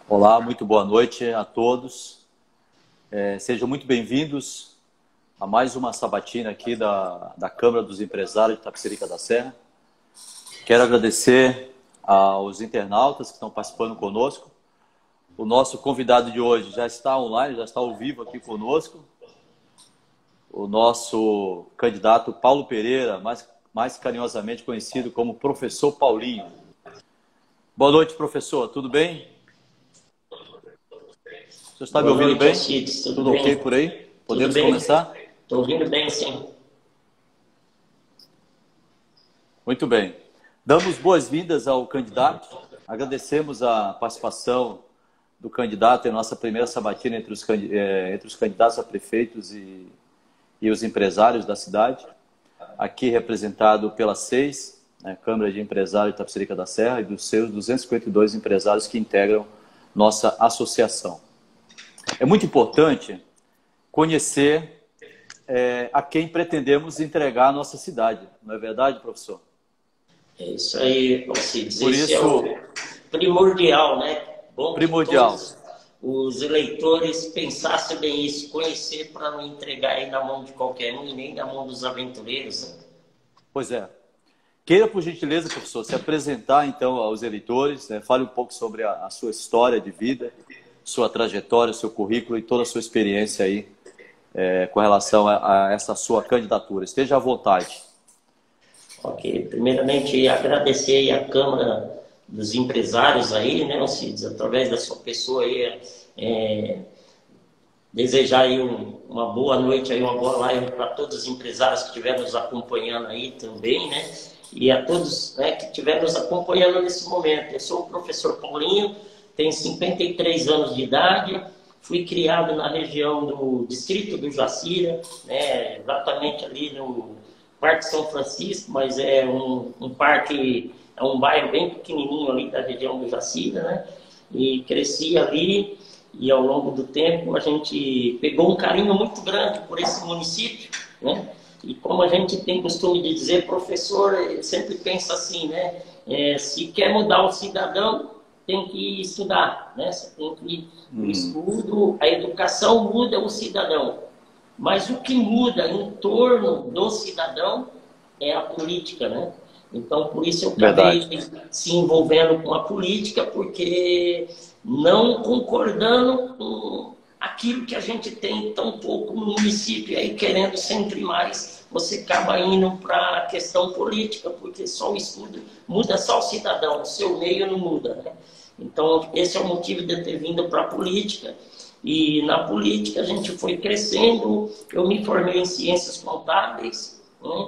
Olá, muito boa noite a todos. Sejam muito bem-vindos a mais uma sabatina aqui da Câmara dos Empresários de Itapecerica da Serra. Quero agradecer aos internautas que estão participando conosco. O nosso convidado de hoje já está online, já está ao vivo aqui conosco. O nosso candidato Paulo Pereira, mais carinhosamente conhecido como Professor Paulinho. Boa noite, professor. Tudo bem? Você está me ouvindo bem? Alcides, tudo ok por aí? Podemos começar? Estou ouvindo bem, sim. Muito bem. Damos boas-vindas ao candidato. Agradecemos a participação do candidato em nossa primeira sabatina entre os candidatos a prefeitos e os empresários da cidade. Aqui representado pela SEIS, Câmara de Empresários de Itapecerica da Serra, e dos seus 252 empresários que integram nossa associação. É muito importante conhecer a quem pretendemos entregar a nossa cidade. Não é verdade, professor? É isso aí, Alcides. Por Esse isso, é o primordial, né? Bom primordial. Que todos os eleitores pensassem bem isso, conhecer para não entregar aí na mão de qualquer um e nem na mão dos aventureiros. Né? Pois é. Queira, por gentileza, professor, se apresentar, então, aos eleitores, fale um pouco sobre a sua história de vida, sua trajetória, seu currículo e toda a sua experiência aí com relação a essa sua candidatura. Esteja à vontade. Ok. Primeiramente, agradecer à Câmara dos Empresários aí, né, Alcides, através da sua pessoa aí, desejar aí uma boa noite, aí, uma boa live para todos os empresários que estiverem nos acompanhando aí também, né? E a todos, né, que estiverem nos acompanhando nesse momento. Eu sou o professor Paulinho, tenho 53 anos de idade, fui criado na região do distrito do Jacira, né, exatamente ali no Parque São Francisco, mas é um parque, é um bairro bem pequenininho ali da região do Jacira, né? E cresci ali e ao longo do tempo a gente pegou um carinho muito grande por esse município, né? E como a gente tem costume de dizer, professor sempre pensa assim, né? Se quer mudar o cidadão, tem que estudar, né? Você tem que o estudo, a educação muda o cidadão. Mas o que muda em torno do cidadão é a política, né? Então, por isso eu acabei se envolvendo com a política, porque não concordando com aquilo que a gente tem tão pouco no município, aí querendo sempre mais, você acaba indo para a questão política, porque só o estudo muda só o cidadão, o seu meio não muda, né? Então, esse é o motivo de eu ter vindo para a política. E na política a gente foi crescendo, eu me formei em ciências contábeis, né?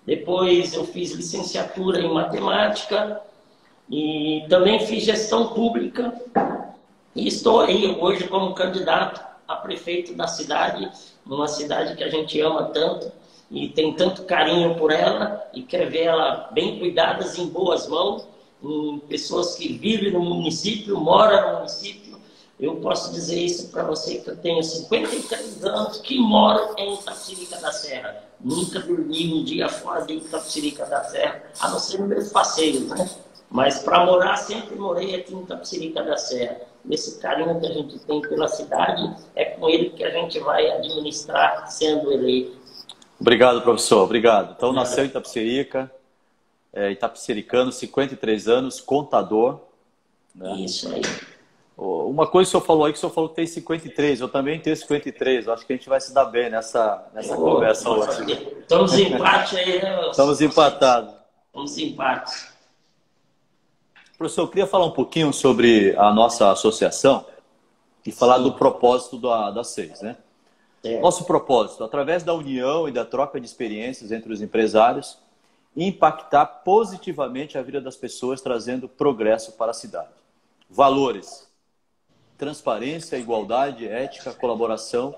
Depois eu fiz licenciatura em matemática e também fiz gestão pública e estou aí hoje como candidato a prefeito da cidade, numa cidade que a gente ama tanto e tem tanto carinho por ela e quer ver ela bem cuidada, em boas mãos, em pessoas que vivem no município, moram no município. Eu posso dizer isso para você que eu tenho 53 anos que moro em Itapecerica da Serra. Nunca dormi um dia fora de Itapecerica da Serra, a não ser nos meus passeios, né? Mas para morar, sempre morei aqui em Itapecerica da Serra. Esse carinho que a gente tem pela cidade, é com ele que a gente vai administrar sendo eleito. Obrigado, professor. Obrigado. Então, nasceu em Itapecerica, itapecericano, 53 anos, contador. Né? Isso aí. Uma coisa que o senhor falou aí, que o senhor falou que tem 53, eu também tenho 53, eu acho que a gente vai se dar bem nessa conversa hoje. Estamos em empate aí, né? Estamos empatados. Estamos em empate. Professor, eu queria falar um pouquinho sobre a nossa associação e falar do propósito da SEIS, né? Nosso propósito, através da união e da troca de experiências entre os empresários, impactar positivamente a vida das pessoas, trazendo progresso para a cidade. Valores: transparência, igualdade, ética, colaboração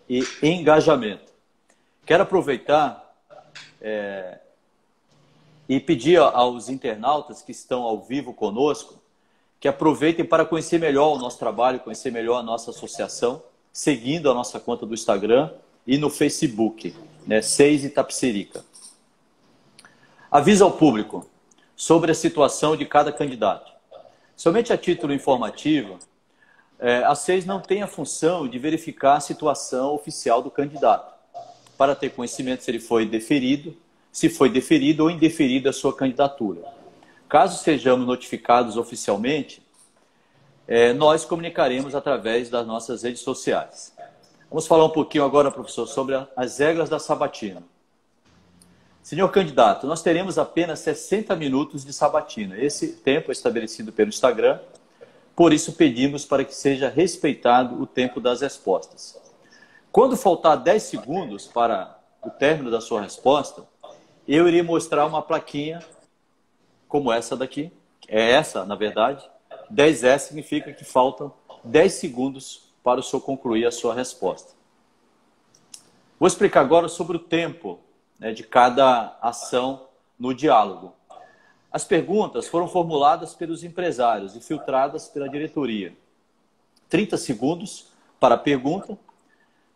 e engajamento. Quero aproveitar e pedir aos internautas que estão ao vivo conosco que aproveitem para conhecer melhor o nosso trabalho, conhecer melhor a nossa associação, seguindo a nossa conta do Instagram e no Facebook, né, SEIS Itapecerica. Avisa ao público sobre a situação de cada candidato. Somente a título informativo, A SEIS não tem a função de verificar a situação oficial do candidato, para ter conhecimento se ele foi deferido, se foi deferido ou indeferido a sua candidatura. Caso sejamos notificados oficialmente, nós comunicaremos através das nossas redes sociais. Vamos falar um pouquinho agora, professor, sobre as regras da sabatina. Senhor candidato, nós teremos apenas 60 minutos de sabatina. Esse tempo é estabelecido pelo Instagram, por isso pedimos para que seja respeitado o tempo das respostas. Quando faltar 10 segundos para o término da sua resposta, eu irei mostrar uma plaquinha como essa daqui. É essa, na verdade. 10S significa que faltam 10 segundos para o senhor concluir a sua resposta. Vou explicar agora sobre o tempo, né, de cada ação no diálogo. As perguntas foram formuladas pelos empresários e filtradas pela diretoria. 30 segundos para a pergunta,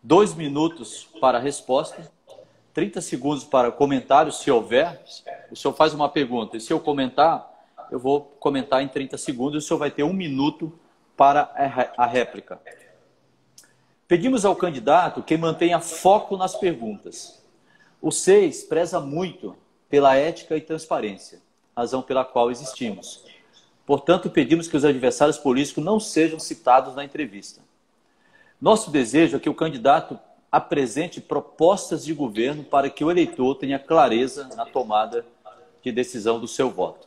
2 minutos para a resposta, 30 segundos para comentário, se houver. O senhor faz uma pergunta e se eu comentar, eu vou comentar em 30 segundos e o senhor vai ter 1 minuto para a réplica. Pedimos ao candidato que mantenha foco nas perguntas. O SEIS preza muito pela ética e transparência, razão pela qual existimos. Portanto, pedimos que os adversários políticos não sejam citados na entrevista. Nosso desejo é que o candidato apresente propostas de governo para que o eleitor tenha clareza na tomada de decisão do seu voto.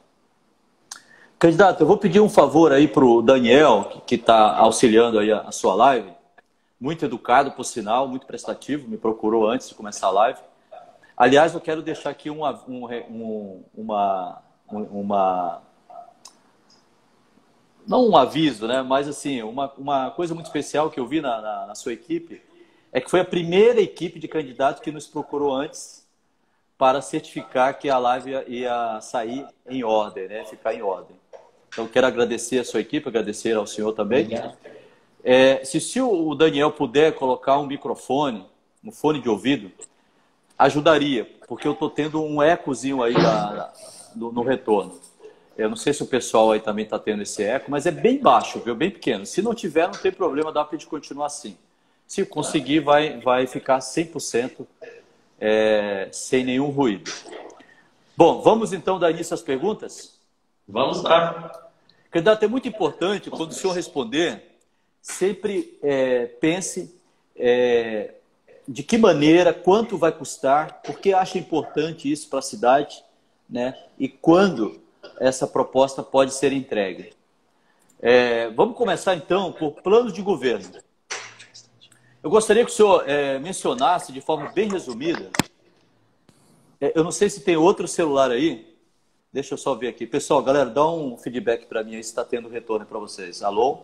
Candidato, eu vou pedir um favor aí para o Daniel, que está auxiliando aí a sua live. Muito educado, por sinal, muito prestativo, me procurou antes de começar a live. Aliás, eu quero deixar aqui não um aviso, né? Mas assim, uma coisa muito especial que eu vi na sua equipe é que foi a primeira equipe de candidato que nos procurou antes para certificar que a live ia sair em ordem, né? Ficar em ordem. Então, quero agradecer a sua equipe, agradecer ao senhor também. Obrigado. Se o Daniel puder colocar um microfone, um fone de ouvido, ajudaria, porque eu estou tendo um ecozinho aí no retorno. Eu não sei se o pessoal aí também está tendo esse eco, mas é bem baixo, viu? Bem pequeno. Se não tiver, não tem problema, dá para a gente continuar assim. Se conseguir, vai ficar 100% sem nenhum ruído. Bom, vamos então dar início às perguntas? Vamos lá. Candidato, é muito importante, quando o senhor responder, sempre pense de que maneira, quanto vai custar, porque acha importante isso para a cidade, né? E quando essa proposta pode ser entregue. Vamos começar então por planos de governo. Eu gostaria que o senhor mencionasse de forma bem resumida. Eu não sei se tem outro celular aí. Deixa eu só ver aqui. Pessoal, galera, dá um feedback para mim aí se está tendo retorno para vocês. Alô?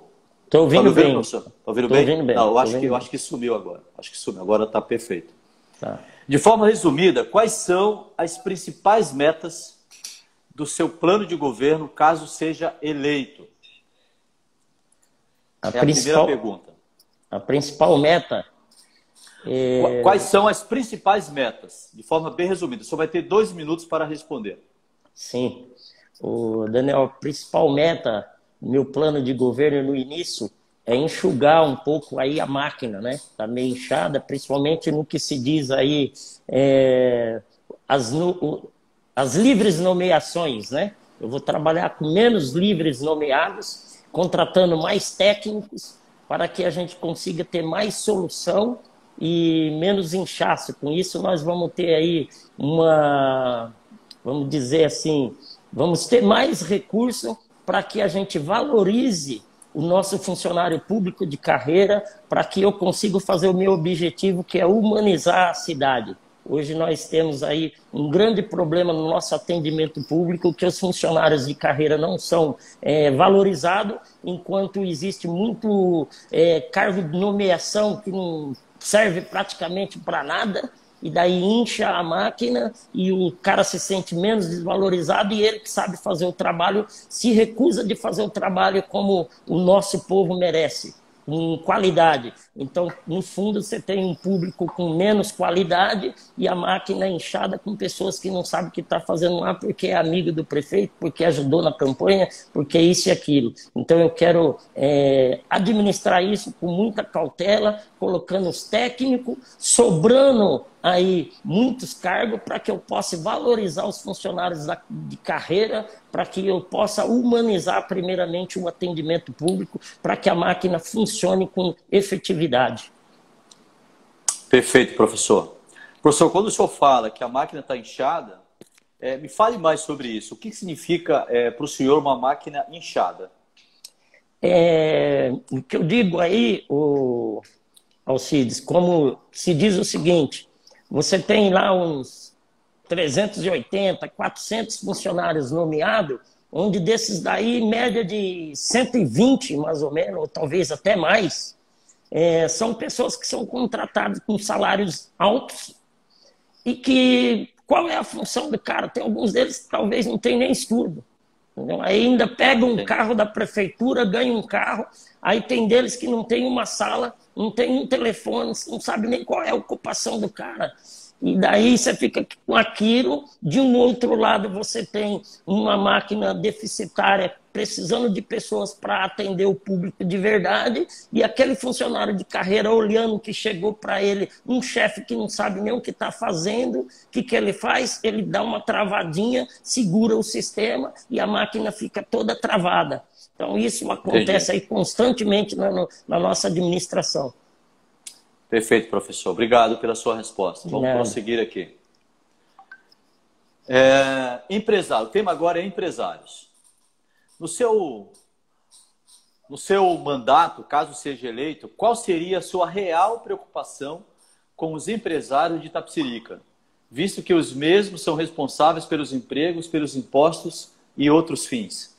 Estou ouvindo bem. Professor? Tá ouvindo bem? Ouvindo bem. Não, eu acho que sumiu agora. Acho que sumiu. Agora está perfeito. Tá. De forma resumida, quais são as principais metas do seu plano de governo caso seja eleito? A primeira pergunta. A principal meta Quais são as principais metas? De forma bem resumida. Só vai ter 2 minutos para responder. Sim. Daniel, a principal meta do meu plano de governo no início é enxugar um pouco aí a máquina, né? Está meio inchada, principalmente no que se diz aí as livres nomeações, né? Eu vou trabalhar com menos livres nomeados, contratando mais técnicos para que a gente consiga ter mais solução e menos inchaço. Com isso, nós vamos ter aí vamos dizer assim, vamos ter mais recurso para que a gente valorize o nosso funcionário público de carreira, para que eu consiga fazer o meu objetivo, que é humanizar a cidade. Hoje nós temos aí um grande problema no nosso atendimento público, que os funcionários de carreira não são valorizados, enquanto existe muito cargo de nomeação que não serve praticamente para nada, e daí incha a máquina e o cara se sente menos desvalorizado, e ele que sabe fazer o trabalho se recusa de fazer o trabalho como o nosso povo merece. com qualidade. Então, no fundo, você tem um público com menos qualidade e a máquina inchada com pessoas que não sabem o que está fazendo lá porque é amigo do prefeito, porque ajudou na campanha, porque isso e aquilo. Então, eu quero administrar isso com muita cautela, colocando os técnicos, sobrando aí muitos cargos para que eu possa valorizar os funcionários de carreira, para que eu possa humanizar primeiramente o atendimento público, para que a máquina funcione com efetividade. Perfeito, professor. Professor, quando o senhor fala que a máquina está inchada, me fale mais sobre isso. O que significa para o senhor uma máquina inchada? O que eu digo aí, Alcides, como se diz o seguinte, você tem lá uns 380, 400 funcionários nomeados, onde desses daí, média de 120, mais ou menos, ou talvez até mais, são pessoas que são contratadas com salários altos e que, qual é a função do cara? Tem alguns deles que talvez não tenham nem estudo. Entendeu? Aí ainda pega um carro da prefeitura, ganha um carro, aí tem deles que não tem uma sala, não tem um telefone, não sabe nem qual é a ocupação do cara. E daí você fica com aquilo, de um outro lado você tem uma máquina deficitária precisando de pessoas para atender o público de verdade, e aquele funcionário de carreira olhando que chegou para ele um chefe que não sabe nem o que está fazendo, o que ele faz? Ele dá uma travadinha, segura o sistema e a máquina fica toda travada. Então isso acontece aí constantemente na nossa administração. Perfeito, professor. Obrigado pela sua resposta. Vamos prosseguir aqui. Empresário. O tema agora é empresários. No seu mandato, caso seja eleito, qual seria a sua real preocupação com os empresários de Itapecerica, visto que os mesmos são responsáveis pelos empregos, pelos impostos e outros fins?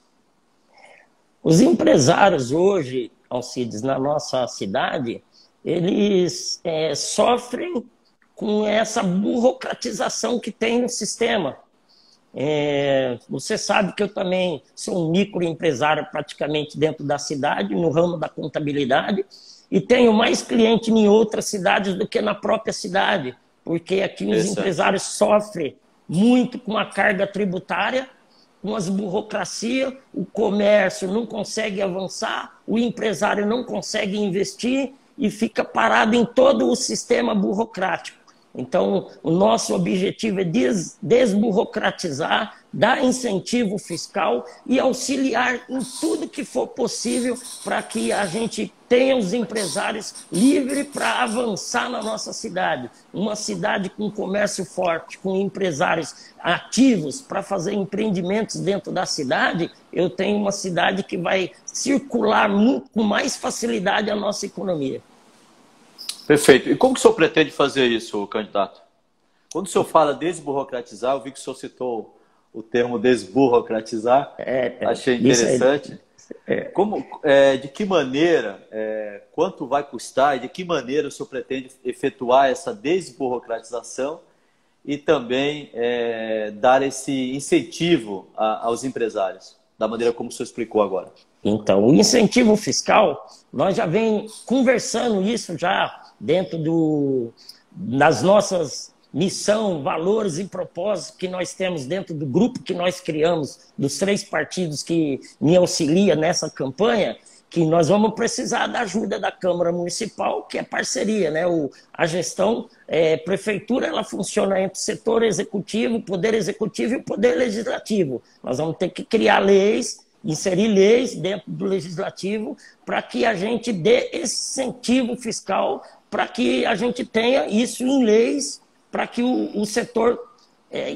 Os empresários hoje, Alcides, na nossa cidade, eles sofrem com essa burocratização que tem no sistema. Você sabe que eu também sou um microempresário praticamente dentro da cidade, no ramo da contabilidade, e tenho mais cliente em outras cidades do que na própria cidade, porque aqui os empresários sofrem muito com a carga tributária, com as burocracias, o comércio não consegue avançar, o empresário não consegue investir, e fica parado em todo o sistema burocrático. Então, o nosso objetivo é desburocratizar, dar incentivo fiscal e auxiliar em tudo que for possível para que a gente tenha os empresários livres para avançar na nossa cidade. Uma cidade com comércio forte, com empresários ativos para fazer empreendimentos dentro da cidade, eu tenho uma cidade que vai circular com mais facilidade a nossa economia. Perfeito. E como que o senhor pretende fazer isso, candidato? Quando o senhor fala desburocratizar, eu vi que o senhor citou o termo desburocratizar, achei interessante. De que maneira, quanto vai custar e de que maneira o senhor pretende efetuar essa desburocratização e também dar esse incentivo aos empresários, da maneira como o senhor explicou agora? Então, o incentivo fiscal, nós já vem conversando isso já dentro das nossas missão, valores e propósitos que nós temos dentro do grupo que nós criamos, dos 3 partidos que me auxiliam nessa campanha, que nós vamos precisar da ajuda da Câmara Municipal, que é parceria, né? A gestão, prefeitura, ela funciona entre o setor executivo, o poder executivo e o poder legislativo. Nós vamos ter que criar leis, inserir leis dentro do legislativo para que a gente dê esse incentivo fiscal, para que a gente tenha isso em leis, para que o setor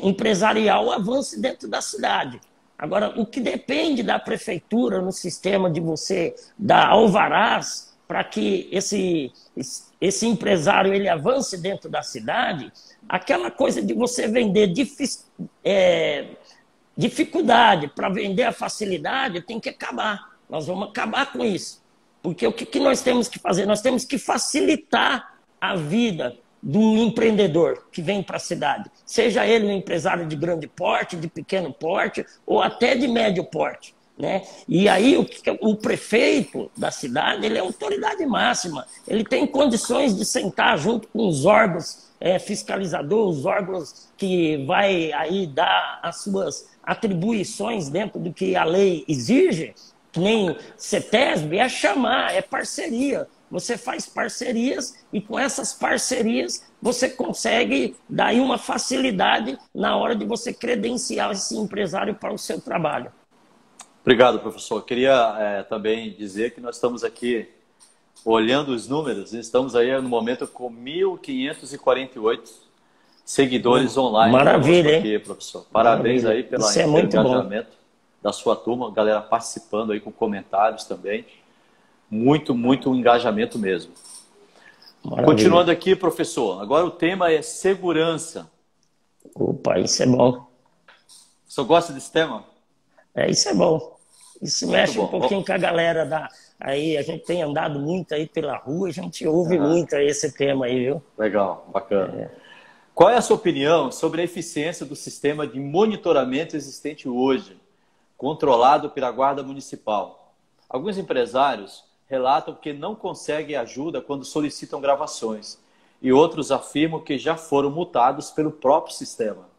empresarial avance dentro da cidade. Agora, o que depende da prefeitura no sistema de você dar alvarás para que esse empresário ele avance dentro da cidade, aquela coisa de você vender dificuldade para vender a facilidade tem que acabar. Nós vamos acabar com isso. Porque o que nós temos que fazer? Nós temos que facilitar a vida do empreendedor que vem para a cidade. Seja ele um empresário de grande porte, de pequeno porte ou até de médio porte. né? E aí o prefeito da cidade, ele é autoridade máxima, ele tem condições de sentar junto com os órgãos fiscalizadores, os órgãos que vai aí dar as suas atribuições dentro do que a lei exige, que nem CETESB, é chamar, é parceria. Você faz parcerias e com essas parcerias você consegue dar aí uma facilidade na hora de você credenciar esse empresário para o seu trabalho. Obrigado, professor. Queria também dizer que nós estamos aqui olhando os números, estamos aí no momento com 1.548 seguidores online. Maravilha, aqui, professor. Parabéns. Maravilha. Aí pelo engajamento da sua turma, galera participando aí com comentários também. Muito engajamento mesmo. Maravilha. Continuando aqui, professor, agora o tema é segurança. Opa, isso é bom. O senhor gosta desse tema? Isso é bom. Isso mexe um pouquinho com a galera da... Aí a gente tem andado muito aí pela rua, a gente ouve muito aí esse tema aí, viu? Legal, bacana. Qual é a sua opinião sobre a eficiência do sistema de monitoramento existente hoje, controlado pela Guarda Municipal? Alguns empresários relatam que não conseguem ajuda quando solicitam gravações e outros afirmam que já foram multados pelo próprio sistema.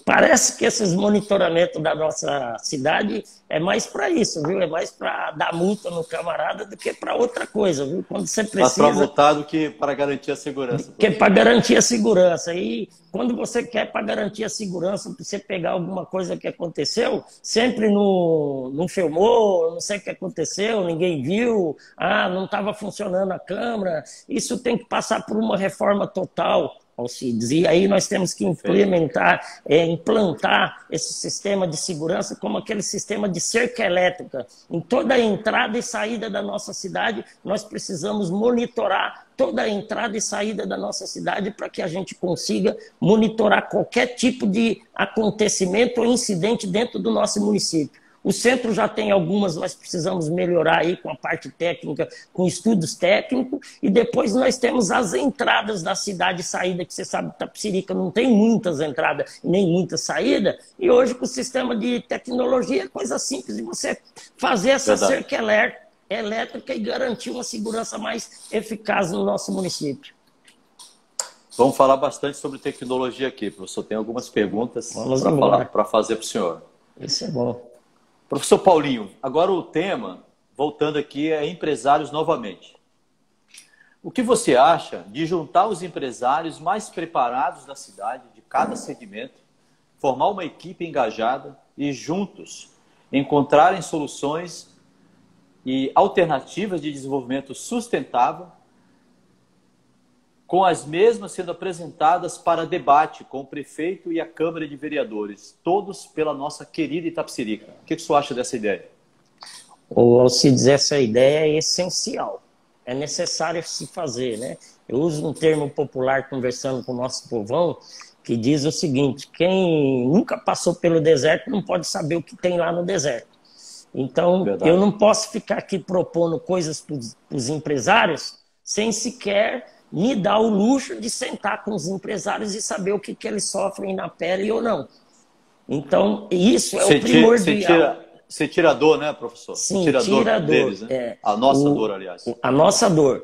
Parece que esses monitoramentos da nossa cidade é mais para isso, viu? É mais para dar multa no camarada do que para outra coisa, viu? Quando você precisa... Mais para multar do que para garantir a segurança. Que para garantir a segurança. E quando você quer para garantir a segurança, para você pegar alguma coisa que aconteceu, sempre não filmou, não sei o que aconteceu, ninguém viu, não estava funcionando a câmera. Isso tem que passar por uma reforma total, Alcides. E aí nós temos que implantar esse sistema de segurança como aquele sistema de cerca elétrica. Em toda a entrada e saída da nossa cidade, nós precisamos monitorar toda a entrada e saída da nossa cidade para que a gente consiga monitorar qualquer tipo de acontecimento ou incidente dentro do nosso município. O centro já tem algumas, nós precisamos melhorar aí com a parte técnica, com estudos técnicos, e depois nós temos as entradas da cidade e saída, que você sabe que Itapecerica não tem muitas entradas nem muita saída, e hoje com o sistema de tecnologia é coisa simples de você fazer essa cerca elétrica e garantir uma segurança mais eficaz no nosso município. Vamos falar bastante sobre tecnologia aqui, professor. Tem algumas perguntas para fazer para o senhor. Isso é bom. Professor Paulinho, agora o tema, voltando aqui, é empresários novamente. O que você acha de juntar os empresários mais preparados da cidade, de cada segmento, formar uma equipe engajada e juntos encontrarem soluções e alternativas de desenvolvimento sustentável, com as mesmas sendo apresentadas para debate com o prefeito e a Câmara de Vereadores, todos pela nossa querida Itapecerica. O que você acha dessa ideia? Alcides, essa ideia é essencial. É necessário se fazer, né? Eu uso um termo popular conversando com o nosso povão, que diz o seguinte: quem nunca passou pelo deserto não pode saber o que tem lá no deserto. Então, eu não posso ficar aqui propondo coisas para os empresários sem sequer me dar o luxo de sentar com os empresários e saber o que eles sofrem na pele ou não. Então, isso é o primordial. Você tira a dor, né, professor? Sim, tira a dor deles, né? A nossa dor, aliás. A nossa dor.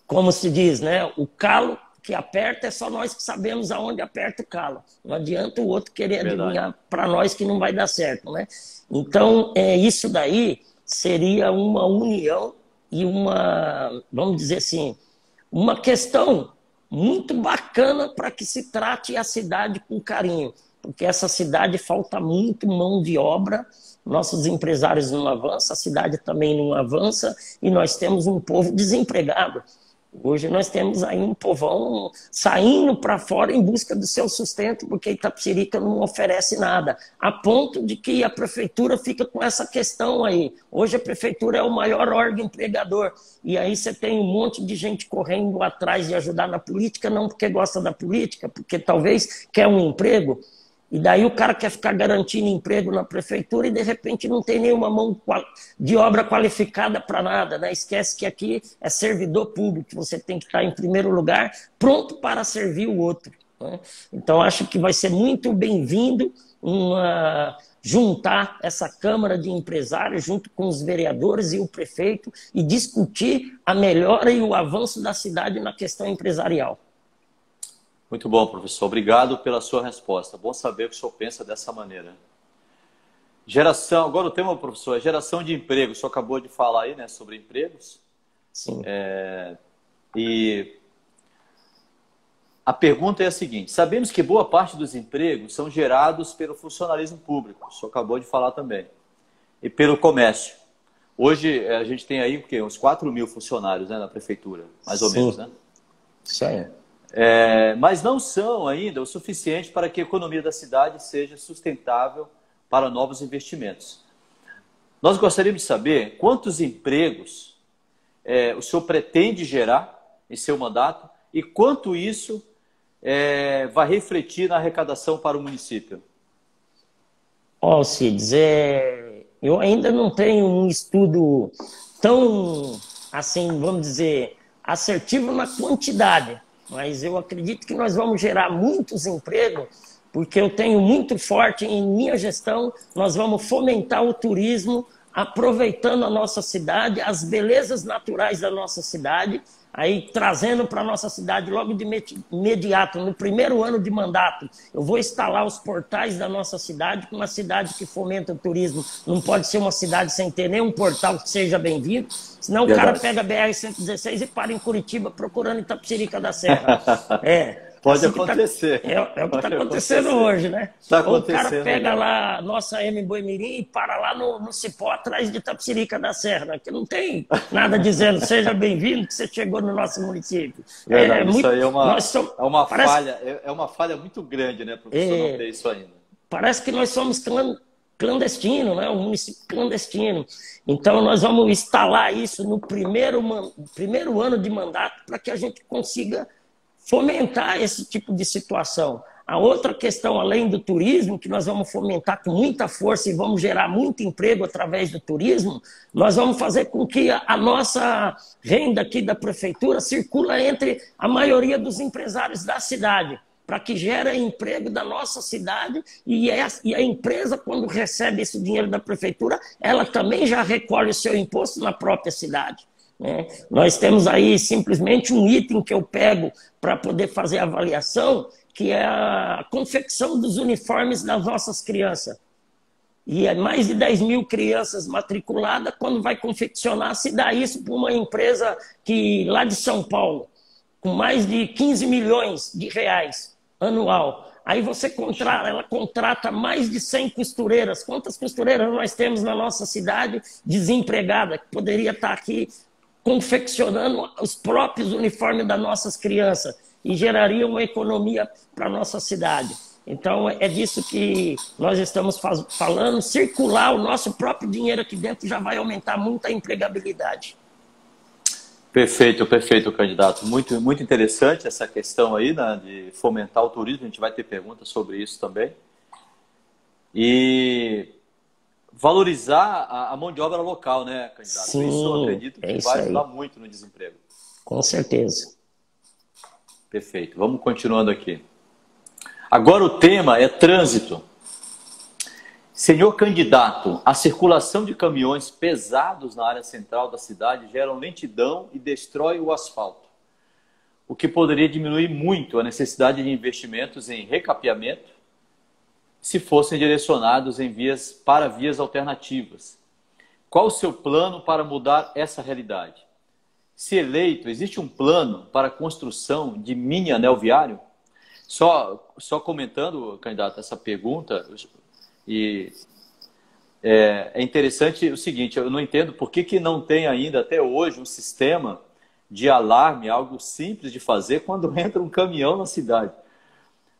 Como se diz, né? O calo que aperta é só nós que sabemos aonde aperta o calo. Não adianta o outro querer adivinhar para nós que não vai dar certo, né? Então, isso daí seria uma união e uma, vamos dizer assim, uma questão muito bacana para que se trate a cidade com carinho, porque essa cidade falta muito mão de obra, nossos empresários não avançam, a cidade também não avança e nós temos um povo desempregado. Hoje nós temos aí um povão saindo para fora em busca do seu sustento, porque Itapecerica não oferece nada, a ponto de que a prefeitura fica com essa questão aí. Hoje a prefeitura é o maior órgão empregador, e aí você tem um monte de gente correndo atrás de ajudar na política, não porque gosta da política, porque talvez quer um emprego. E daí o cara quer ficar garantindo emprego na prefeitura e de repente não tem nenhuma mão de obra qualificada para nada, né? Esquece que aqui é servidor público, você tem que estar em primeiro lugar, pronto para servir o outro. né? Então, acho que vai ser muito bem-vindo juntar essa Câmara de Empresários junto com os vereadores e o prefeito e discutir a melhora e o avanço da cidade na questão empresarial. Muito bom, professor. Obrigado pela sua resposta. Bom saber que o senhor pensa dessa maneira. Geração, agora o tema, professor, é geração de emprego. O senhor acabou de falar aí, né, sobre empregos. Sim. E a pergunta é a seguinte: sabemos que boa parte dos empregos são gerados pelo funcionalismo público, o senhor acabou de falar também, e pelo comércio. Hoje a gente tem aí o quê? Uns 4.000 funcionários, né, na prefeitura, mais ou menos, né? Isso aí. Mas não são ainda o suficiente para que a economia da cidade seja sustentável para novos investimentos. Nós gostaríamos de saber quantos empregos o senhor pretende gerar em seu mandato e quanto isso vai refletir na arrecadação para o município. Cides, eu ainda não tenho um estudo tão, assim, vamos dizer, assertivo na quantidade, mas eu acredito que nós vamos gerar muitos empregos, porque eu tenho muito forte em minha gestão, nós vamos fomentar o turismo, aproveitando a nossa cidade, as belezas naturais da nossa cidade, aí trazendo para a nossa cidade logo de imediato, no primeiro ano de mandato, eu vou instalar os portais da nossa cidade, uma cidade que fomenta o turismo, não pode ser uma cidade sem ter nenhum portal que seja bem-vindo, senão o cara pega a BR-116 e para em Curitiba procurando Itapecerica da Serra. Pode acontecer. É o que está acontecendo hoje, né? Ou o cara pega lá a nossa M Boimirim e para lá no Cipó, atrás de Itapecerica da Serra, né? Que não tem nada dizendo, seja bem-vindo, que você chegou no nosso município. Isso aí é uma falha muito grande, né, professor, não ter isso ainda. Parece que nós somos clandestino, né? Um município clandestino. Então, nós vamos instalar isso no primeiro ano de mandato para que a gente consiga fomentar esse tipo de situação. A outra questão, além do turismo, que nós vamos fomentar com muita força e vamos gerar muito emprego através do turismo, nós vamos fazer com que a nossa renda aqui da prefeitura circula entre a maioria dos empresários da cidade, para que gere emprego da nossa cidade e a empresa, quando recebe esse dinheiro da prefeitura, ela também já recolhe o seu imposto na própria cidade. Nós temos aí simplesmente um item que eu pego para poder fazer a avaliação, que é a confecção dos uniformes das nossas crianças. E é mais de 10.000 crianças matriculadas, quando vai confeccionar, se dá isso para uma empresa lá de São Paulo, com mais de 15 milhões de reais anual. Aí ela contrata mais de 100 costureiras. Quantas costureiras nós temos na nossa cidade desempregadas, que poderia estar aqui confeccionando os próprios uniformes das nossas crianças e geraria uma economia para a nossa cidade. Então, é disso que nós estamos falando. Circular o nosso próprio dinheiro aqui dentro já vai aumentar muito a empregabilidade. Perfeito, perfeito, candidato. Muito, muito interessante essa questão aí, né, de fomentar o turismo. A gente vai ter perguntas sobre isso também. E valorizar a mão de obra local, né, candidato? Sim, isso eu acredito que vai ajudar muito no desemprego. Com certeza. Perfeito. Vamos continuando aqui. Agora o tema é trânsito. Senhor candidato, a circulação de caminhões pesados na área central da cidade geram lentidão e destrói o asfalto, o que poderia diminuir muito a necessidade de investimentos em recapeamento se fossem direcionados para vias alternativas. Qual o seu plano para mudar essa realidade? Se eleito, existe um plano para a construção de mini anel viário? Só comentando, candidato, essa pergunta, é interessante o seguinte: eu não entendo por que não tem ainda até hoje um sistema de alarme, algo simples de fazer quando entra um caminhão na cidade.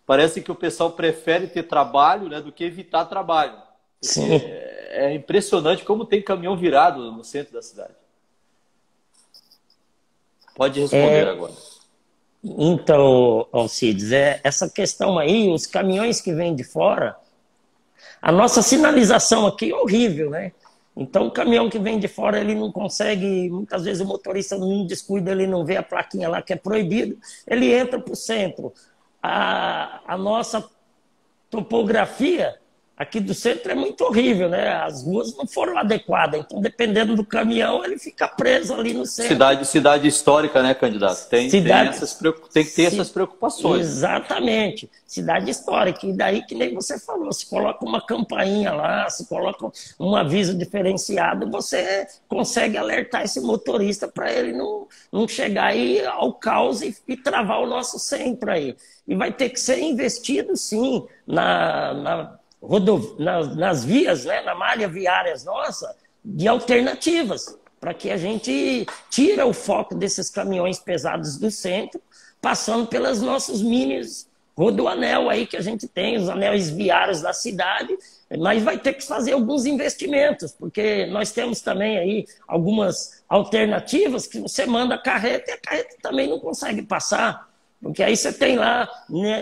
Parece que o pessoal prefere ter trabalho, né, do que evitar trabalho. Sim. É impressionante como tem caminhão virado no centro da cidade. Pode responder agora. Então, Alcides, essa questão aí, os caminhões que vêm de fora, a nossa sinalização aqui é horrível, né? Então, o caminhão que vem de fora, ele não consegue, muitas vezes o motorista não descuida, ele não vê a plaquinha lá que é proibido, ele entra para o centro. a nossa topografia aqui do centro é muito horrível, né? As ruas não foram adequadas, então dependendo do caminhão ele fica preso ali no centro. Cidade histórica, né, candidato? Tem que ter essas preocupações. Exatamente, cidade histórica. E daí que nem você falou, se coloca uma campainha lá, se coloca um aviso diferenciado, você consegue alertar esse motorista para ele não chegar aí ao caos e travar o nosso centro aí. E vai ter que ser investido, sim, nas vias, né, na malha viária nossa, de alternativas, para que a gente tire o foco desses caminhões pesados do centro, passando pelos nossos minis rodoanel aí que a gente tem, os anéis viários da cidade, mas vai ter que fazer alguns investimentos, porque nós temos também aí algumas alternativas que você manda a carreta e a carreta também não consegue passar. Porque aí você tem lá,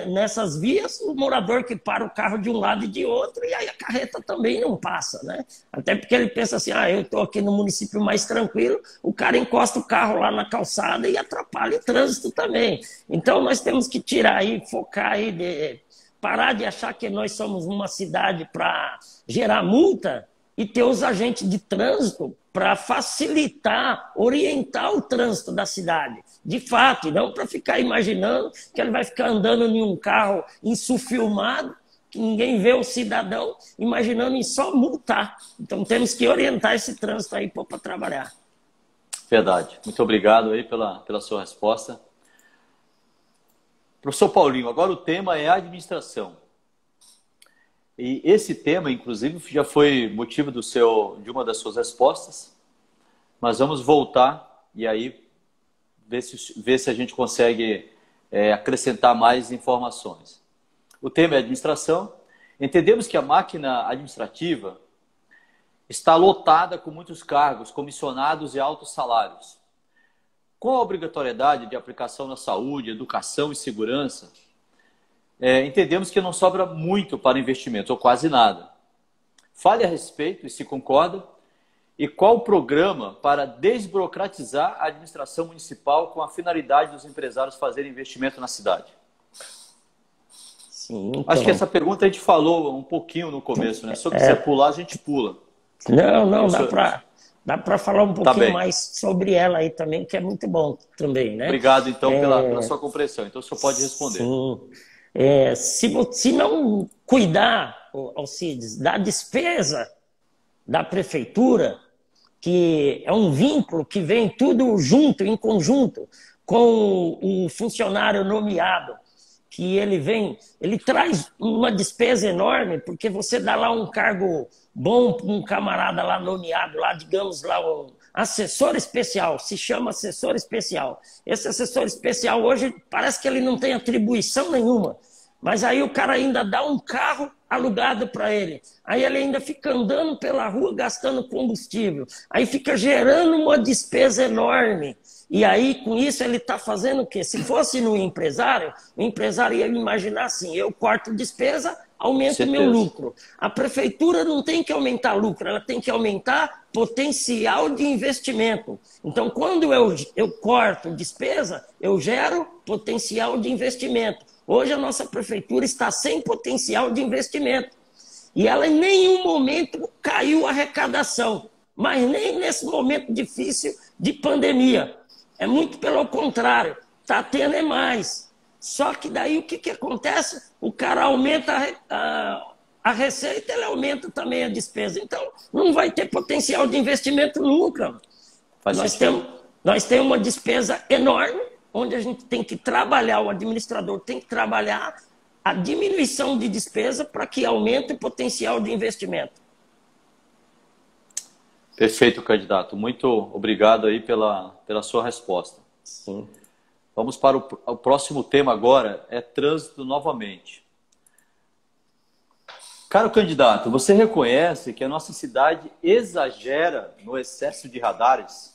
nessas vias, o morador que para o carro de um lado e de outro, e aí a carreta também não passa, né? Até porque ele pensa assim, eu estou aqui no município mais tranquilo, o cara encosta o carro lá na calçada e atrapalha o trânsito também. Então nós temos que tirar aí, focar aí, parar de achar que nós somos uma cidade para gerar multa e ter os agentes de trânsito para facilitar, orientar o trânsito da cidade. De fato, e não para ficar imaginando que ele vai ficar andando em um carro insufilmado, que ninguém vê o cidadão, imaginando em só multar. Então temos que orientar esse trânsito aí para trabalhar. Verdade. Muito obrigado aí pela sua resposta. Professor Paulinho, agora o tema é administração. E esse tema, inclusive, já foi motivo de uma das suas respostas, mas vamos voltar e aí ver se a gente consegue acrescentar mais informações. O tema é administração. Entendemos que a máquina administrativa está lotada com muitos cargos, comissionados e altos salários. Com a obrigatoriedade de aplicação na saúde, educação e segurança, entendemos que não sobra muito para investimentos, ou quase nada. Fale a respeito e se concorda. E qual o programa para desburocratizar a administração municipal com a finalidade dos empresários fazerem investimento na cidade? Sim, então... Acho que essa pergunta a gente falou um pouquinho no começo, né? Se eu quiser pular, a gente pula. Não, dá para falar um pouquinho mais sobre ela aí também, que é muito bom também, né? Obrigado, então, pela sua compreensão. Então, o senhor pode responder. Sim. Se não cuidar, Alcides, da despesa da prefeitura, que é um vínculo que vem tudo junto, em conjunto, com o funcionário nomeado, que ele traz uma despesa enorme, porque você dá lá um cargo bom para um camarada lá nomeado, lá, digamos lá, um assessor especial, se chama assessor especial. Esse assessor especial hoje parece que ele não tem atribuição nenhuma, mas aí o cara ainda dá um carro alugado para ele. Aí ele ainda fica andando pela rua gastando combustível. Aí fica gerando uma despesa enorme. E aí, com isso, ele está fazendo o quê? Se fosse no empresário, o empresário ia imaginar assim, eu corto despesa, aumento o meu lucro. A prefeitura não tem que aumentar lucro, ela tem que aumentar potencial de investimento. Então, quando eu corto despesa, eu gero potencial de investimento. Hoje a nossa prefeitura está sem potencial de investimento. E ela em nenhum momento caiu a arrecadação, mas nem nesse momento difícil de pandemia. É muito pelo contrário, está tendo mais. Só que daí o que acontece? O cara aumenta a receita, ele aumenta também a despesa. Então, não vai ter potencial de investimento nunca. Nós temos uma despesa enorme, onde a gente tem que trabalhar, o administrador tem que trabalhar a diminuição de despesa para que aumente o potencial de investimento. Perfeito, candidato. Muito obrigado aí pela sua resposta. Sim. Vamos para o próximo tema agora, é trânsito novamente. Caro candidato, você reconhece que a nossa cidade exagera no excesso de radares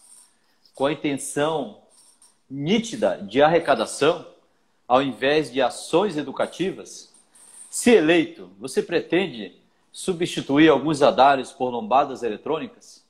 com a intenção nítida de arrecadação, ao invés de ações educativas? Se eleito, você pretende substituir alguns radares por lombadas eletrônicas?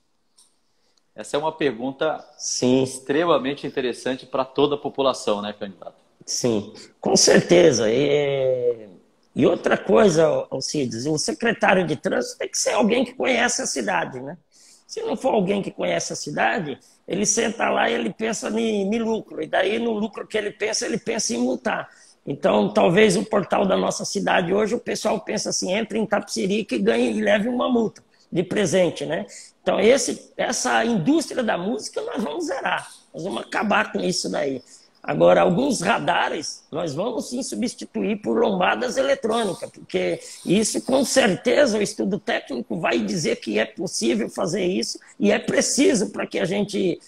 Essa é uma pergunta extremamente interessante para toda a população, né, candidato? Sim, com certeza. E outra coisa, Alcides, o secretário de trânsito tem que ser alguém que conhece a cidade, né? Se não for alguém que conhece a cidade, ele senta lá e ele pensa em lucro. E daí, no lucro que ele pensa em multar. Então, talvez o portal da nossa cidade hoje, o pessoal pensa assim, entre em Tapicerica e ganhe e leve uma multa de presente, né? Então, essa indústria da música nós vamos zerar. Nós vamos acabar com isso daí. Agora, alguns radares nós vamos sim substituir por lombadas eletrônicas, porque isso com certeza o estudo técnico vai dizer que é possível fazer isso e é preciso para que a gente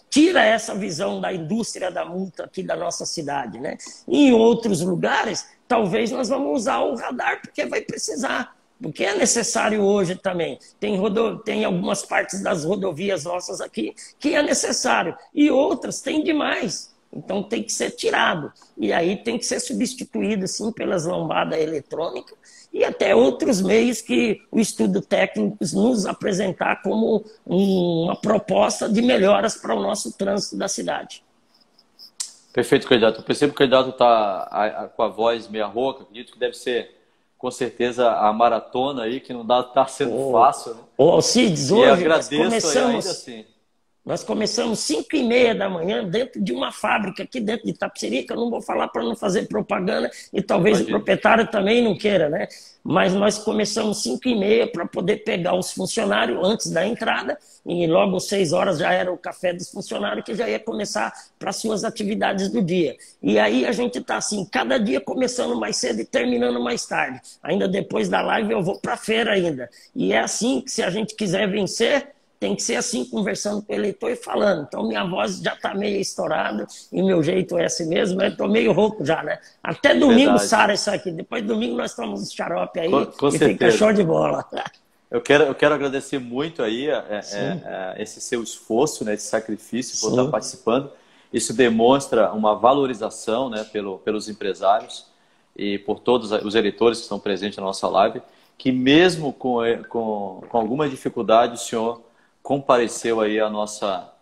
tira essa visão da indústria da multa aqui da nossa cidade, né? E em outros lugares, talvez nós vamos usar o radar porque vai precisar. Porque é necessário hoje também. Tem algumas partes das rodovias nossas aqui que é necessário. E outras tem demais. Então tem que ser tirado. E aí tem que ser substituído, sim, pelas lombadas eletrônicas e até outros meios que o estudo técnico nos apresentar como uma proposta de melhoras para o nosso trânsito da cidade. Perfeito, candidato. Eu percebo que o candidato está com a voz meia rouca, acredito que deve ser, com certeza, a maratona aí, que não está sendo fácil, né? Ô, Alcides, E eu hoje nós agradeço ainda começamos... assim. Nós começamos 5h30 da manhã dentro de uma fábrica aqui dentro de Tapicerica. Eu não vou falar para não fazer propaganda e talvez o proprietário também não queira, né? Mas nós começamos 5h30 para poder pegar os funcionários antes da entrada e logo 6 horas já era o café dos funcionários que já ia começar para as suas atividades do dia. E aí a gente está assim, cada dia começando mais cedo e terminando mais tarde. Ainda depois da live eu vou para a feira ainda. E é assim que se a gente quiser vencer... Tem que ser assim, conversando com o eleitor e falando. Então, minha voz já está meio estourada e meu jeito é assim mesmo. Eu estou meio rouco já, né? Até domingo sara isso aqui. Depois de domingo nós tomamos xarope aí com e certeza. Fica show de bola. Eu quero agradecer muito aí esse seu esforço, né, esse sacrifício por estar participando. Isso demonstra uma valorização, né, pelos empresários e por todos os eleitores que estão presentes na nossa live, que mesmo com alguma dificuldade o senhor compareceu aí a nossa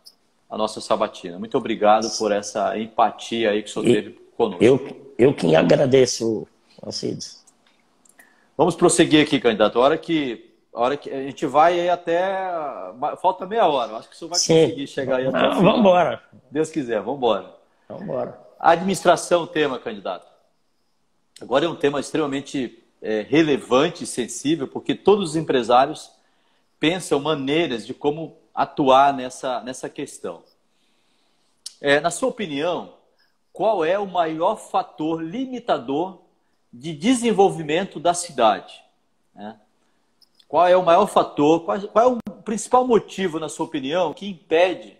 sabatina. Muito obrigado por essa empatia aí que o senhor teve conosco. Eu que agradeço, Alcides. Vamos prosseguir aqui, candidato. A hora que a gente vai aí até... Falta meia hora. Acho que o senhor vai conseguir chegar aí até o final. Vamos embora. Deus quiser, vamos embora. Vamos embora. A administração, tema, candidato. Agora é um tema extremamente relevante e sensível, porque todos os empresários pensam maneiras de como atuar nessa questão. Na sua opinião, qual é o maior fator limitador de desenvolvimento da cidade? Qual é o maior fator, qual é o principal motivo, na sua opinião, que impede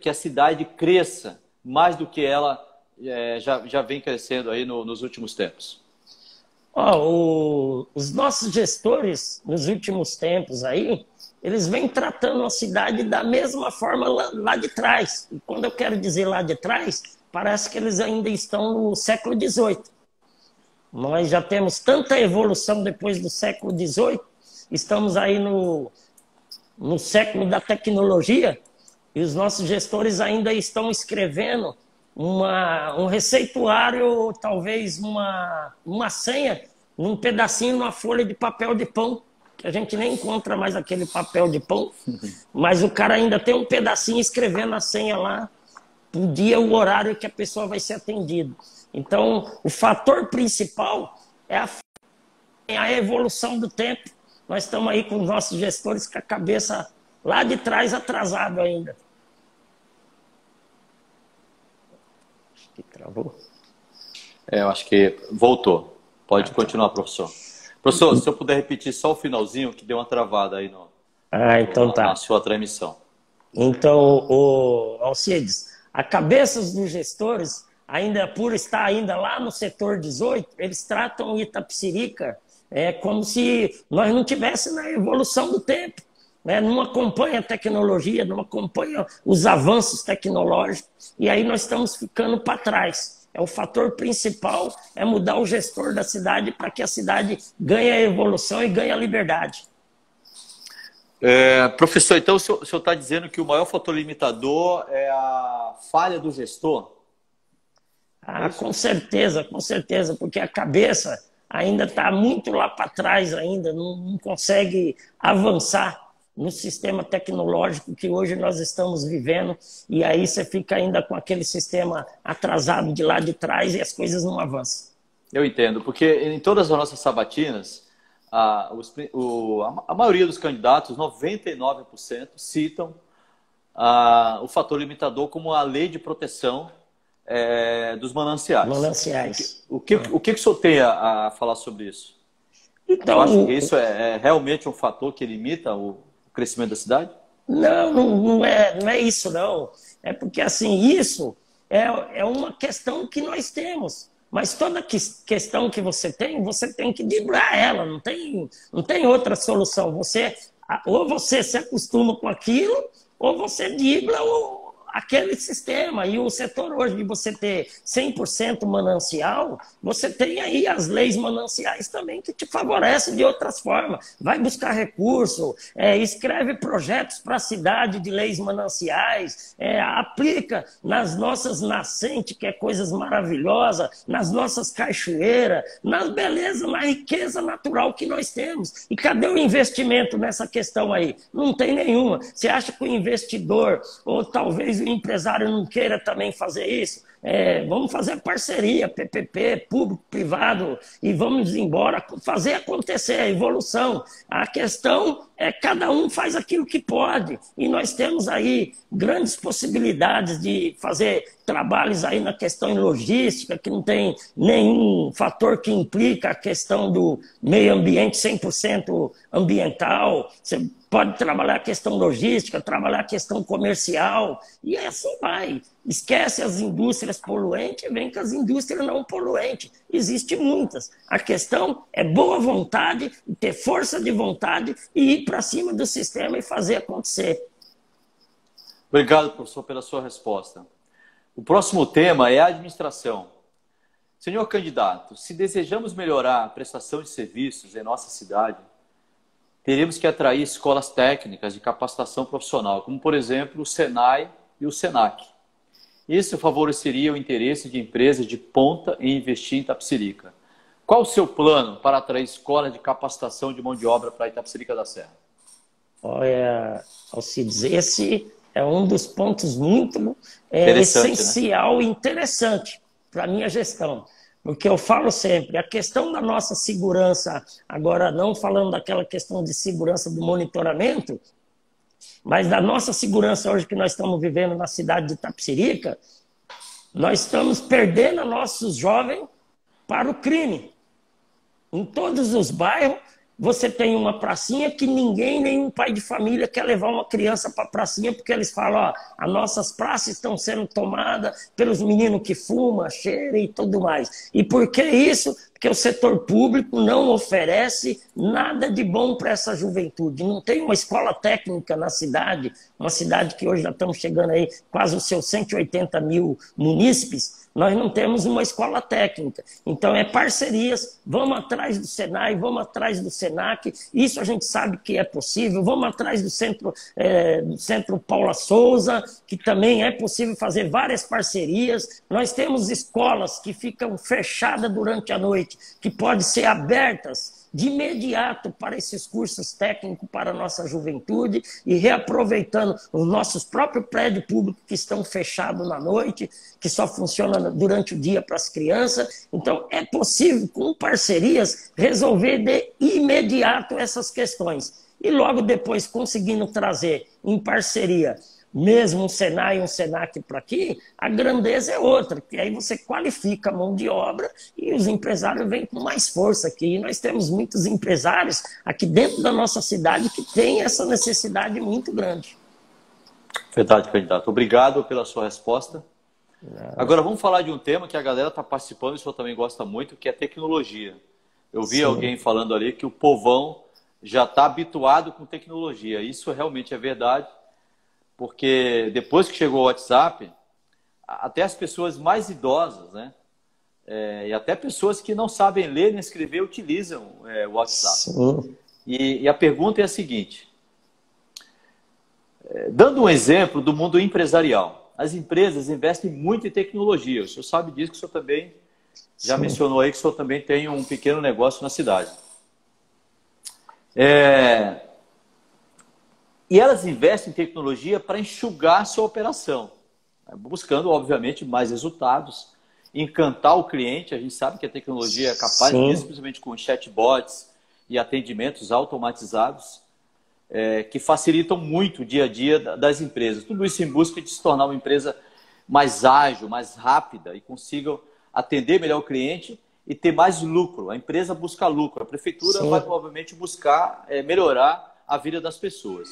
que a cidade cresça mais do que ela já vem crescendo aí nos últimos tempos? Os nossos gestores, nos últimos tempos aí, eles vêm tratando a cidade da mesma forma lá de trás. E quando eu quero dizer lá de trás, parece que eles ainda estão no século XVIII. Nós já temos tanta evolução depois do século XVIII, estamos aí no século da tecnologia, e os nossos gestores ainda estão escrevendo um receituário, talvez uma senha, num pedacinho, numa folha de papel de pão, que a gente nem encontra mais aquele papel de pão, mas o cara ainda tem um pedacinho escrevendo a senha lá, o dia, o horário que a pessoa vai ser atendida. Então, o fator principal é a evolução do tempo. Nós estamos aí com os nossos gestores com a cabeça lá de trás atrasado ainda. Acho que travou. Eu acho que voltou. Pode continuar, professor. Professor, se eu puder repetir só o finalzinho, que deu uma travada aí na sua transmissão. Então, Alcides, a cabeça dos gestores, ainda por estar ainda lá no setor 18, eles tratam Itapecerica como se nós não tivéssemos na evolução do tempo. Não acompanha a tecnologia, não acompanha os avanços tecnológicos, e aí nós estamos ficando para trás. O fator principal é mudar o gestor da cidade para que a cidade ganhe a evolução e ganhe a liberdade. Professor, então o senhor está dizendo que o maior fator limitador é a falha do gestor? Ah, com certeza, porque a cabeça ainda está muito lá para trás ainda, não consegue avançar no sistema tecnológico que hoje nós estamos vivendo, e aí você fica ainda com aquele sistema atrasado de lá de trás e as coisas não avançam. Eu entendo, porque em todas as nossas sabatinas, a maioria dos candidatos, 99%, citam o fator limitador como a lei de proteção dos mananciais. Mananciais. O que o senhor tem a falar sobre isso? Então, Eu acho que isso é realmente um fator que limita o crescimento da cidade? não é isso, não. É porque, assim, isso é uma questão que nós temos. Mas toda questão que você tem que driblar ela. Não tem outra solução. Ou você se acostuma com aquilo, ou você dribla aquele sistema. E o setor hoje de você ter 100% manancial, você tem aí as leis mananciais também que te favorecem de outras formas. Vai buscar recurso, escreve projetos para a cidade de leis mananciais, aplica nas nossas nascentes, que é coisas maravilhosas, nas nossas cachoeiras, na beleza, na riqueza natural que nós temos. E cadê o investimento nessa questão aí? Não tem nenhuma. Você acha que o investidor, ou talvez o empresário não queira também fazer isso? Vamos fazer parceria, PPP, público-privado, e vamos embora, fazer acontecer a evolução. A questão é cada um faz aquilo que pode, e nós temos aí grandes possibilidades de fazer trabalhos aí na questão logística, que não tem nenhum fator que implica a questão do meio ambiente 100% ambiental. Você pode trabalhar a questão logística, trabalhar a questão comercial, e assim vai. Esquece as indústrias poluentes, vem com as indústrias não poluentes. Existem muitas. A questão é boa vontade, ter força de vontade e ir para cima do sistema e fazer acontecer. Obrigado, professor, pela sua resposta. O próximo tema é a administração. Senhor candidato, se desejamos melhorar a prestação de serviços em nossa cidade, teremos que atrair escolas técnicas de capacitação profissional, como, por exemplo, o Senai e o Senac. Isso favoreceria o interesse de empresas de ponta em investir em Itapecerica. Qual o seu plano para atrair escolas de capacitação de mão de obra para Itapecerica da Serra? Olha, Alcides, esse é um dos pontos muito essencial, né? E interessante para a minha gestão. Porque eu falo sempre, a questão da nossa segurança, agora não falando daquela questão de segurança do monitoramento, mas da nossa segurança hoje que nós estamos vivendo na cidade de Itapecerica, nós estamos perdendo nossos jovens para o crime. Em todos os bairros, você tem uma pracinha que nenhum pai de família quer levar uma criança para a pracinha, porque eles falam, as nossas praças estão sendo tomadas pelos meninos que fumam, cheiram e tudo mais. E por que isso? Porque o setor público não oferece nada de bom para essa juventude. Não tem uma escola técnica na cidade, uma cidade que hoje já estamos chegando aí quase os seus 180 mil munícipes, nós não temos uma escola técnica. Então, parcerias, vamos atrás do Senai, vamos atrás do Senac, isso a gente sabe que é possível, vamos atrás do Centro Paula Souza, que também é possível fazer várias parcerias. Nós temos escolas que ficam fechadas durante a noite, que podem ser abertas de imediato para esses cursos técnicos para a nossa juventude e reaproveitando os nossos próprios prédios públicos que estão fechados na noite, que só funcionam durante o dia para as crianças. Então, é possível, com parcerias, resolver de imediato essas questões. E logo depois, conseguindo trazer em parceria mesmo um Senai e um Senac para aqui, a grandeza é outra, porque aí você qualifica a mão de obra e os empresários vêm com mais força aqui. E nós temos muitos empresários aqui dentro da nossa cidade que têm essa necessidade muito grande. Verdade, candidato. Obrigado pela sua resposta. Agora vamos falar de um tema que a galera está participando e o senhor também gosta muito, que é tecnologia. Eu vi alguém falando ali que o povão já está habituado com tecnologia. Isso realmente é verdade. Porque depois que chegou o WhatsApp, até as pessoas mais idosas, né? E até pessoas que não sabem ler nem escrever utilizam o WhatsApp. E a pergunta é a seguinte. Dando um exemplo do mundo empresarial. as empresas investem muito em tecnologia. O senhor sabe disso, que o senhor também já Sim. mencionou aí que o senhor também tem um pequeno negócio na cidade. E elas investem em tecnologia para enxugar a sua operação, buscando, obviamente, mais resultados, encantar o cliente. A gente sabe que a tecnologia é capaz disso, principalmente com chatbots e atendimentos automatizados, que facilitam muito o dia a dia das empresas. Tudo isso em busca de se tornar uma empresa mais ágil, mais rápida e consigam atender melhor o cliente e ter mais lucro. A empresa busca lucro, a prefeitura vai provavelmente buscar melhorar a vida das pessoas.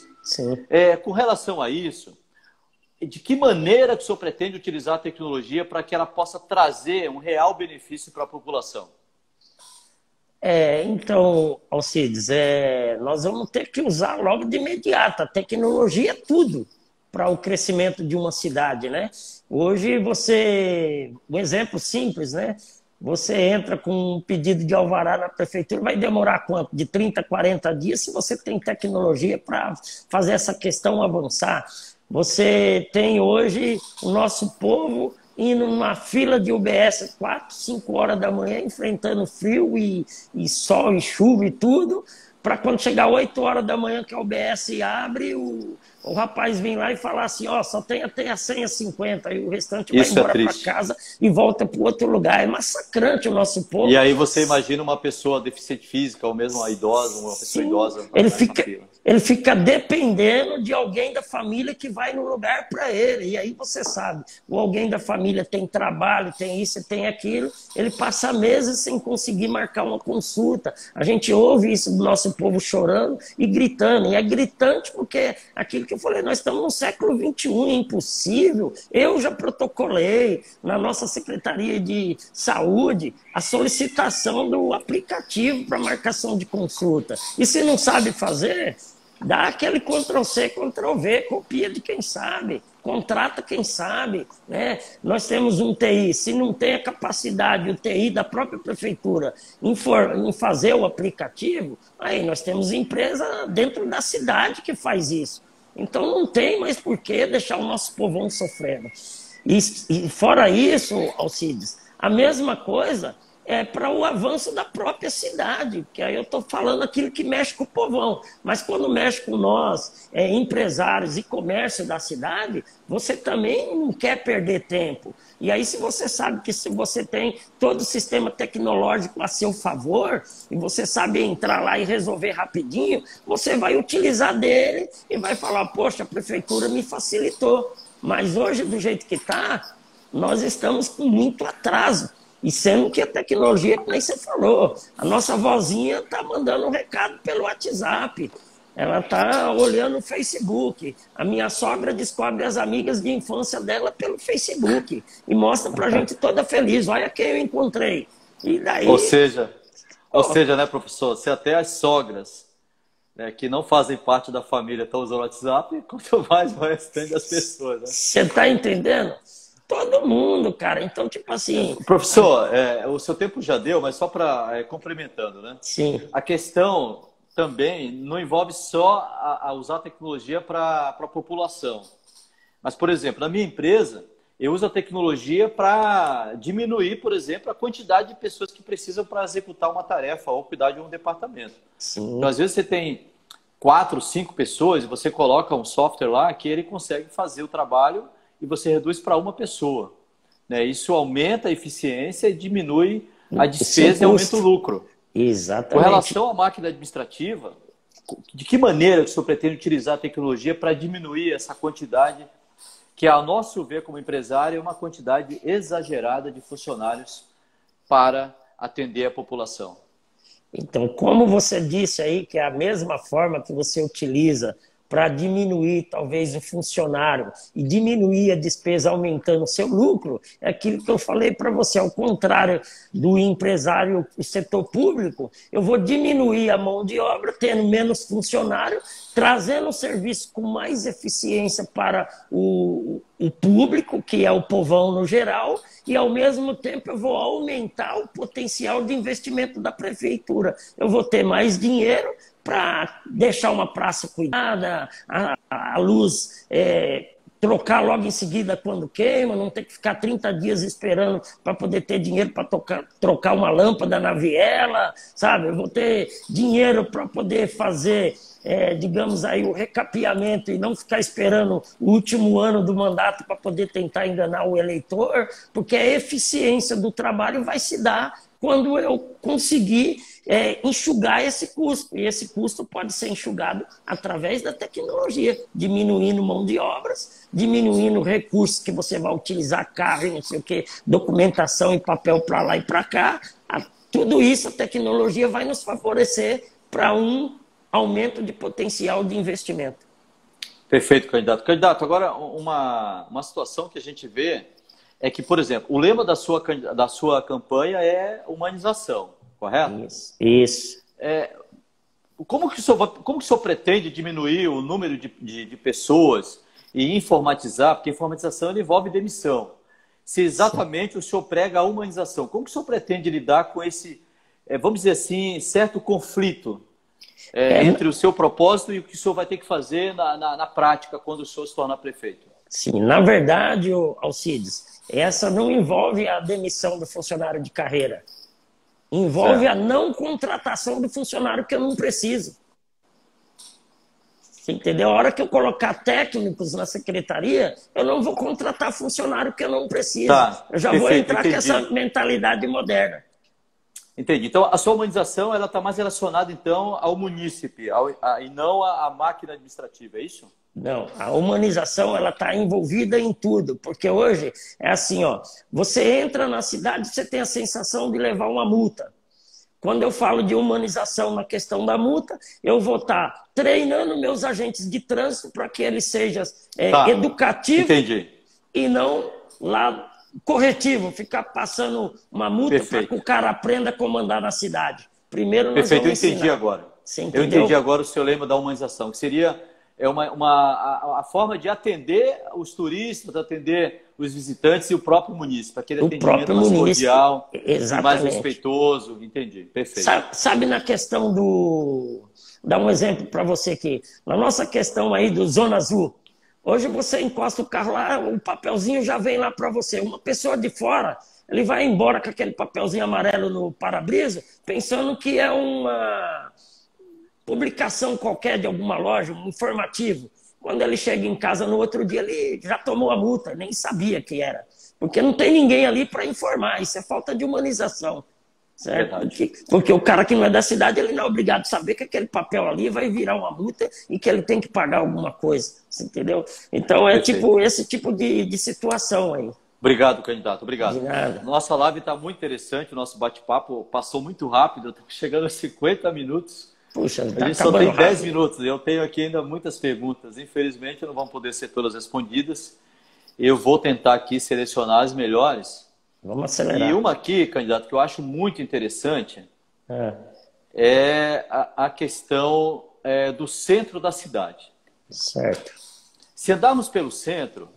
Com relação a isso, de que maneira que o senhor pretende utilizar a tecnologia para que ela possa trazer um real benefício para a população? Então, Alcides, nós vamos ter que usar logo de imediato. A tecnologia é tudo para o crescimento de uma cidade, né? Hoje um exemplo simples, né? Você entra com um pedido de alvará na prefeitura, vai demorar quanto? De 30 a 40 dias, se você tem tecnologia para fazer essa questão avançar. Você tem hoje o nosso povo indo numa fila de UBS 4, 5 horas da manhã, enfrentando frio e sol e chuva e tudo, para quando chegar 8 horas da manhã que a UBS abre, o rapaz vem lá e fala assim, só tem até a senha 50, e o restante vai embora para casa e volta para outro lugar. É massacrante o nosso povo. E aí você imagina uma pessoa deficiente física, ou mesmo uma idosa, uma pessoa idosa. Ele fica dependendo de alguém da família que vai no lugar para ele. E aí você sabe, o alguém da família tem trabalho, tem isso, tem aquilo, ele passa meses sem conseguir marcar uma consulta. A gente ouve isso do nosso povo chorando e gritando. E é gritante porque aquilo que eu falei, nós estamos no século XXI, é impossível. Eu já protocolei na nossa Secretaria de Saúde a solicitação do aplicativo para marcação de consulta. E se não sabe fazer, dá aquele Ctrl+C, Ctrl+V, copia de quem sabe, contrata quem sabe, né? Nós temos um TI, se não tem a capacidade, o TI da própria prefeitura, em fazer o aplicativo, aí nós temos empresa dentro da cidade que faz isso. Então não tem mais por que deixar o nosso povão sofrendo. E fora isso, Alcides, a mesma coisa é para o avanço da própria cidade, que aí eu estou falando aquilo que mexe com o povão, mas quando mexe com nós, empresários e comércio da cidade, você também não quer perder tempo. E aí se você sabe que se você tem todo o sistema tecnológico a seu favor, e você sabe entrar lá e resolver rapidinho, você vai utilizar dele e vai falar, poxa, a prefeitura me facilitou. Mas hoje, do jeito que está, nós estamos com muito atraso. E sendo que a tecnologia, como você falou, a nossa vozinha está mandando um recado pelo WhatsApp, ela está olhando o Facebook, a minha sogra descobre as amigas de infância dela pelo Facebook e mostra para a gente toda feliz, olha quem eu encontrei. E daí... Ou seja, né, professor, se até as sogras, né, que não fazem parte da família estão usando o WhatsApp, quanto mais o restante das pessoas. Né? Você está entendendo? Todo mundo, cara. Então, tipo assim... Professor, o seu tempo já deu, mas só para complementando, né? Sim. A questão também não envolve só a usar a tecnologia para a população. Mas, por exemplo, na minha empresa, eu uso a tecnologia para diminuir, por exemplo, a quantidade de pessoas que precisam para executar uma tarefa ou cuidar de um departamento. Sim. Então, às vezes você tem 4, 5 pessoas e você coloca um software lá que ele consegue fazer o trabalho e você reduz para uma pessoa. Né? Isso aumenta a eficiência e diminui a despesa e aumenta o lucro. Exatamente. Com relação à máquina administrativa, de que maneira o senhor pretende utilizar a tecnologia para diminuir essa quantidade, que, a nosso ver, como empresário, é uma quantidade exagerada de funcionários para atender a população? Então, como você disse aí, que é a mesma forma que você utiliza para diminuir talvez o funcionário e diminuir a despesa aumentando o seu lucro, é aquilo que eu falei para você, ao contrário do empresário, o setor público, eu vou diminuir a mão de obra, tendo menos funcionário, trazendo o serviço com mais eficiência para o público, que é o povão no geral, e ao mesmo tempo eu vou aumentar o potencial de investimento da prefeitura. Eu vou ter mais dinheiro para deixar uma praça cuidada, a luz trocar logo em seguida quando queima, não ter que ficar 30 dias esperando para poder ter dinheiro para trocar uma lâmpada na viela, sabe? Eu vou ter dinheiro para poder fazer, digamos aí, o recapeamento e não ficar esperando o último ano do mandato para poder tentar enganar o eleitor, porque a eficiência do trabalho vai se dar quando eu conseguir enxugar esse custo. E esse custo pode ser enxugado através da tecnologia, diminuindo mão de obras, diminuindo recursos que você vai utilizar, carro e não sei o que, documentação e papel para lá e para cá. Tudo isso a tecnologia vai nos favorecer para um aumento de potencial de investimento. Perfeito, candidato. Candidato, agora uma situação que a gente vê é que, por exemplo, o lema da sua campanha é humanização, correto? Isso. Como que o senhor pretende diminuir o número de pessoas e informatizar? Porque informatização envolve demissão. Se exatamente Sim. o senhor prega a humanização, como que o senhor pretende lidar com esse, vamos dizer assim, certo conflito entre o seu propósito e o que o senhor vai ter que fazer na prática quando o senhor se tornar prefeito? Sim, na verdade, Alcides, essa não envolve a demissão do funcionário de carreira. Envolve a não contratação do funcionário que eu não preciso. Você entendeu? A hora que eu colocar técnicos na secretaria, eu não vou contratar funcionário que eu não preciso. Tá, eu já perfeito, vou entrar entendi. com essa mentalidade moderna. Entendi. Então, a sua humanização está mais relacionada, então, ao munícipe e não à máquina administrativa, é isso? Não, a humanização ela está envolvida em tudo, porque hoje é assim, ó, você entra na cidade, você tem a sensação de levar uma multa. Quando eu falo de humanização na questão da multa, eu vou estar treinando meus agentes de trânsito para que eles sejam educativos Entendi. E não lá corretivo, ficar passando uma multa para que o cara aprenda a comandar na cidade. Primeiro nós Perfeito, eu vamos entendi ensinar. agora. Você Eu entendeu? entendi agora o seu lema da humanização, que seria a forma de atender os turistas, atender os visitantes e o próprio município, aquele atendimento mais cordial, mais respeitoso. Entendi, perfeito. Sabe na questão do... Dar um exemplo para você aqui. Na nossa questão aí do Zona Azul, hoje você encosta o carro lá, o papelzinho já vem lá para você. Uma pessoa de fora, ele vai embora com aquele papelzinho amarelo no para-brisa, pensando que é uma publicação qualquer de alguma loja, um informativo. Quando ele chega em casa no outro dia, ele já tomou a multa, nem sabia que era. Porque não tem ninguém ali para informar, isso é falta de humanização. Certo? Porque o cara que não é da cidade, ele não é obrigado a saber que aquele papel ali vai virar uma multa e que ele tem que pagar alguma coisa. Você entendeu? Então é esse tipo de situação aí. Obrigado, candidato. Obrigado. De nada. Nossa live está muito interessante, o nosso bate-papo passou muito rápido, estou chegando a 50 minutos. Puxa, a gente só tem 10 minutos. Eu tenho aqui ainda muitas perguntas. Infelizmente, não vão poder ser todas respondidas. Eu vou tentar aqui selecionar as melhores. Vamos acelerar. E uma aqui, candidato, que eu acho muito interessante é a questão do centro da cidade. Certo. Se andarmos pelo centro,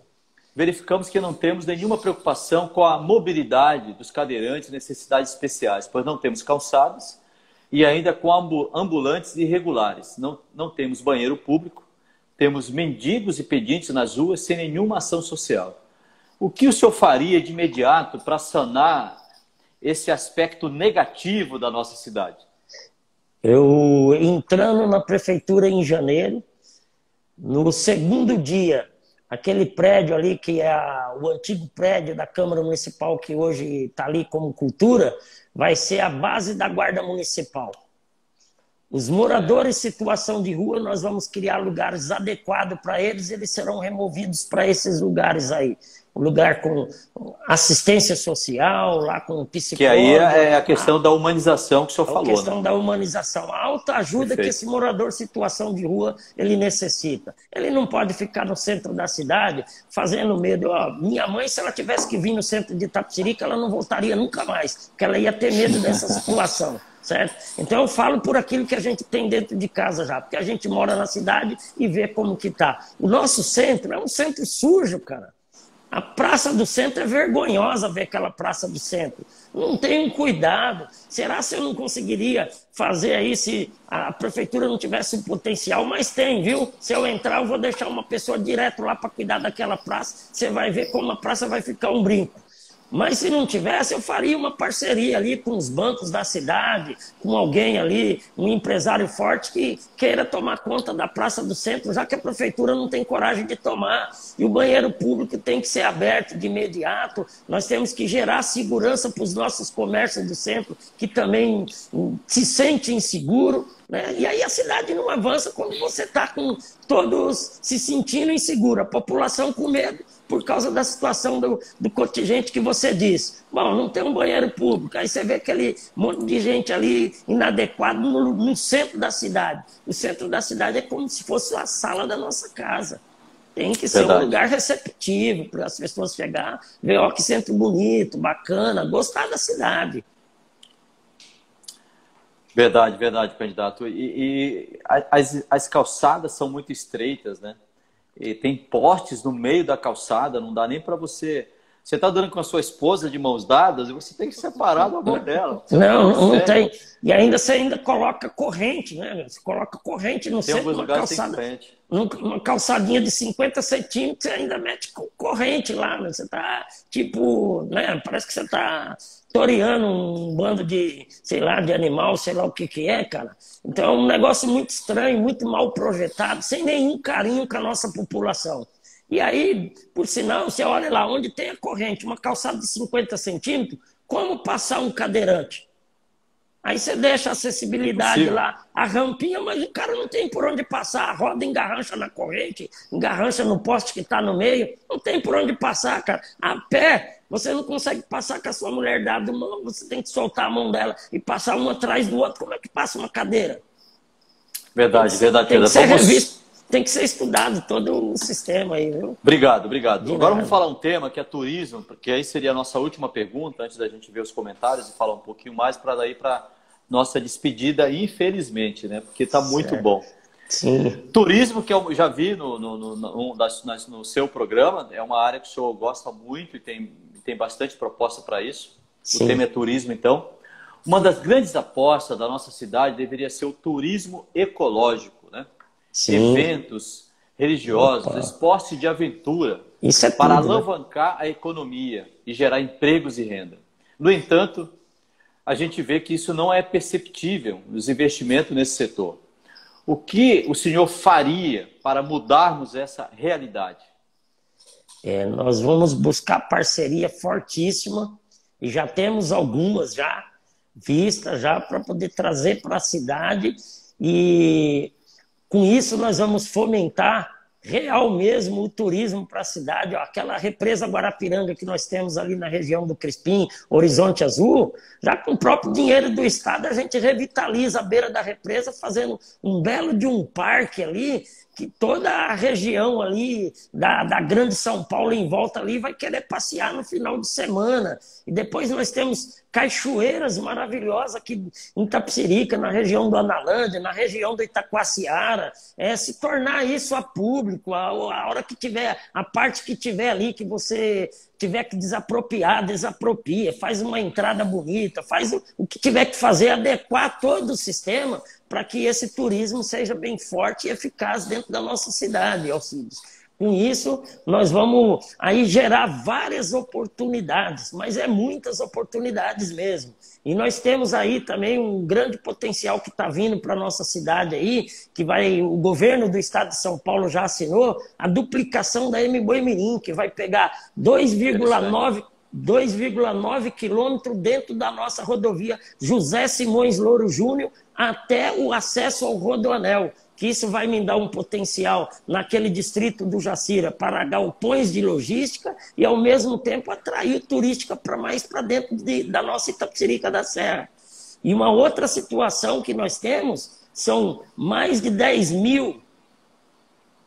verificamos que não temos nenhuma preocupação com a mobilidade dos cadeirantes e necessidades especiais, pois não temos calçadas e ainda com ambulantes irregulares. Não temos banheiro público, temos mendigos e pedintes nas ruas sem nenhuma ação social. O que o senhor faria de imediato para sanar esse aspecto negativo da nossa cidade? Eu, entrando na prefeitura em janeiro, no segundo dia, aquele prédio ali, que é o antigo prédio da Câmara Municipal, que hoje está ali como cultura, vai ser a base da Guarda Municipal. Os moradores em situação de rua, nós vamos criar lugares adequados para eles, eles serão removidos para esses lugares aí. Um lugar com assistência social, lá com psicólogo. Que aí é a questão da humanização que o senhor falou. A questão da humanização, a autoajuda que esse morador em situação de rua ele necessita. Ele não pode ficar no centro da cidade fazendo medo. Ó, minha mãe, se ela tivesse que vir no centro de Itapecerica, ela não voltaria nunca mais, porque ela ia ter medo dessa situação. Certo? Então eu falo por aquilo que a gente tem dentro de casa já, porque a gente mora na cidade e vê como que tá. O nosso centro é um centro sujo, cara. A Praça do Centro é vergonhosa ver aquela Praça do Centro. Não tem um cuidado. Será que eu não conseguiria fazer aí se a prefeitura não tivesse um potencial? Mas tem, viu? Se eu entrar, eu vou deixar uma pessoa direto lá para cuidar daquela praça. Você vai ver como a praça vai ficar um brinco. Mas se não tivesse, eu faria uma parceria ali com os bancos da cidade, com alguém ali, um empresário forte que queira tomar conta da Praça do Centro, já que a prefeitura não tem coragem de tomar. E o banheiro público tem que ser aberto de imediato. Nós temos que gerar segurança para os nossos comércios do centro, que também se sentem inseguros. Né? E aí a cidade não avança quando você está com todos se sentindo inseguro, a população com medo por causa da situação do contingente que você disse. Bom, não tem um banheiro público, aí você vê aquele monte de gente ali inadequado no centro da cidade. O centro da cidade é como se fosse a sala da nossa casa. Tem que ser um lugar receptivo para as pessoas chegar, ver, ó, que centro bonito, bacana, gostar da cidade. Verdade, verdade, candidato. E as calçadas são muito estreitas, né? E tem postes no meio da calçada, não dá nem para você... Você está andando com a sua esposa de mãos dadas e você tem que separar do amor dela. Não tem. E ainda você ainda coloca corrente, né? Você coloca corrente no centro de uma calçada. Uma calçadinha de 50 centímetros, você ainda mete corrente lá. Né? Você está, tipo, né? Parece que você está toreando um bando de, sei lá, de animal, sei lá o que é, cara. Então é um negócio muito estranho, muito mal projetado, sem nenhum carinho com a nossa população. E aí, por sinal, você olha lá, onde tem a corrente, uma calçada de 50 centímetros, como passar um cadeirante? Aí você deixa a acessibilidade lá, a rampinha, mas o cara não tem por onde passar, a roda engarrancha na corrente, engarrancha no poste que está no meio, não tem por onde passar, cara. A pé, você não consegue passar com a sua mulher dada mão, você tem que soltar a mão dela e passar um atrás do outro. Como é que passa uma cadeira? Verdade, verdade. Tem que ser revisto. Tem que ser estudado todo o sistema aí, viu? Obrigado, obrigado. Agora vamos falar um tema que é turismo, porque aí seria a nossa última pergunta, antes da gente ver os comentários e falar um pouquinho mais para daí para nossa despedida, infelizmente, né? Porque está muito bom. Sim. Turismo, que eu já vi no seu programa, é uma área que o senhor gosta muito e tem bastante proposta para isso. Sim. O tema é turismo, então. Uma das grandes apostas da nossa cidade deveria ser o turismo ecológico, né? Sim. Eventos religiosos, esportes de aventura, para alavancar a economia e gerar empregos e renda. No entanto, a gente vê que isso não é perceptível nos investimentos nesse setor. O que o senhor faria para mudarmos essa realidade? Nós vamos buscar parceria fortíssima e já temos algumas já vistas já para poder trazer para a cidade e com isso, nós vamos fomentar real mesmo o turismo para a cidade. Ó, aquela represa Guarapiranga que nós temos ali na região do Crispim, Horizonte Azul, já com o próprio dinheiro do Estado, a gente revitaliza a beira da represa, fazendo um belo de um parque ali, que toda a região ali da Grande São Paulo em volta ali vai querer passear no final de semana. E depois nós temos cachoeiras maravilhosas aqui em Itapecerica, na região do Analândia, na região do Itacoaciara. Se tornar isso a público, a hora que tiver, a parte que tiver ali que você tiver que desapropriar, desapropria, faz uma entrada bonita, faz o que tiver que fazer, adequar todo o sistema para que esse turismo seja bem forte e eficaz dentro da nossa cidade, Alcides. Com isso, nós vamos aí gerar várias oportunidades, mas muitas oportunidades mesmo. E nós temos aí também um grande potencial que está vindo para a nossa cidade aí, que o governo do estado de São Paulo já assinou, a duplicação da M-Boimirim, que vai pegar 2,9 quilômetros dentro da nossa rodovia José Simões Louro Júnior até o acesso ao Rodoanel, que isso vai me dar um potencial naquele distrito do Jacira para galpões de logística e, ao mesmo tempo, atrair turística para mais para dentro da nossa Itapecerica da Serra. E uma outra situação que nós temos são mais de 10 mil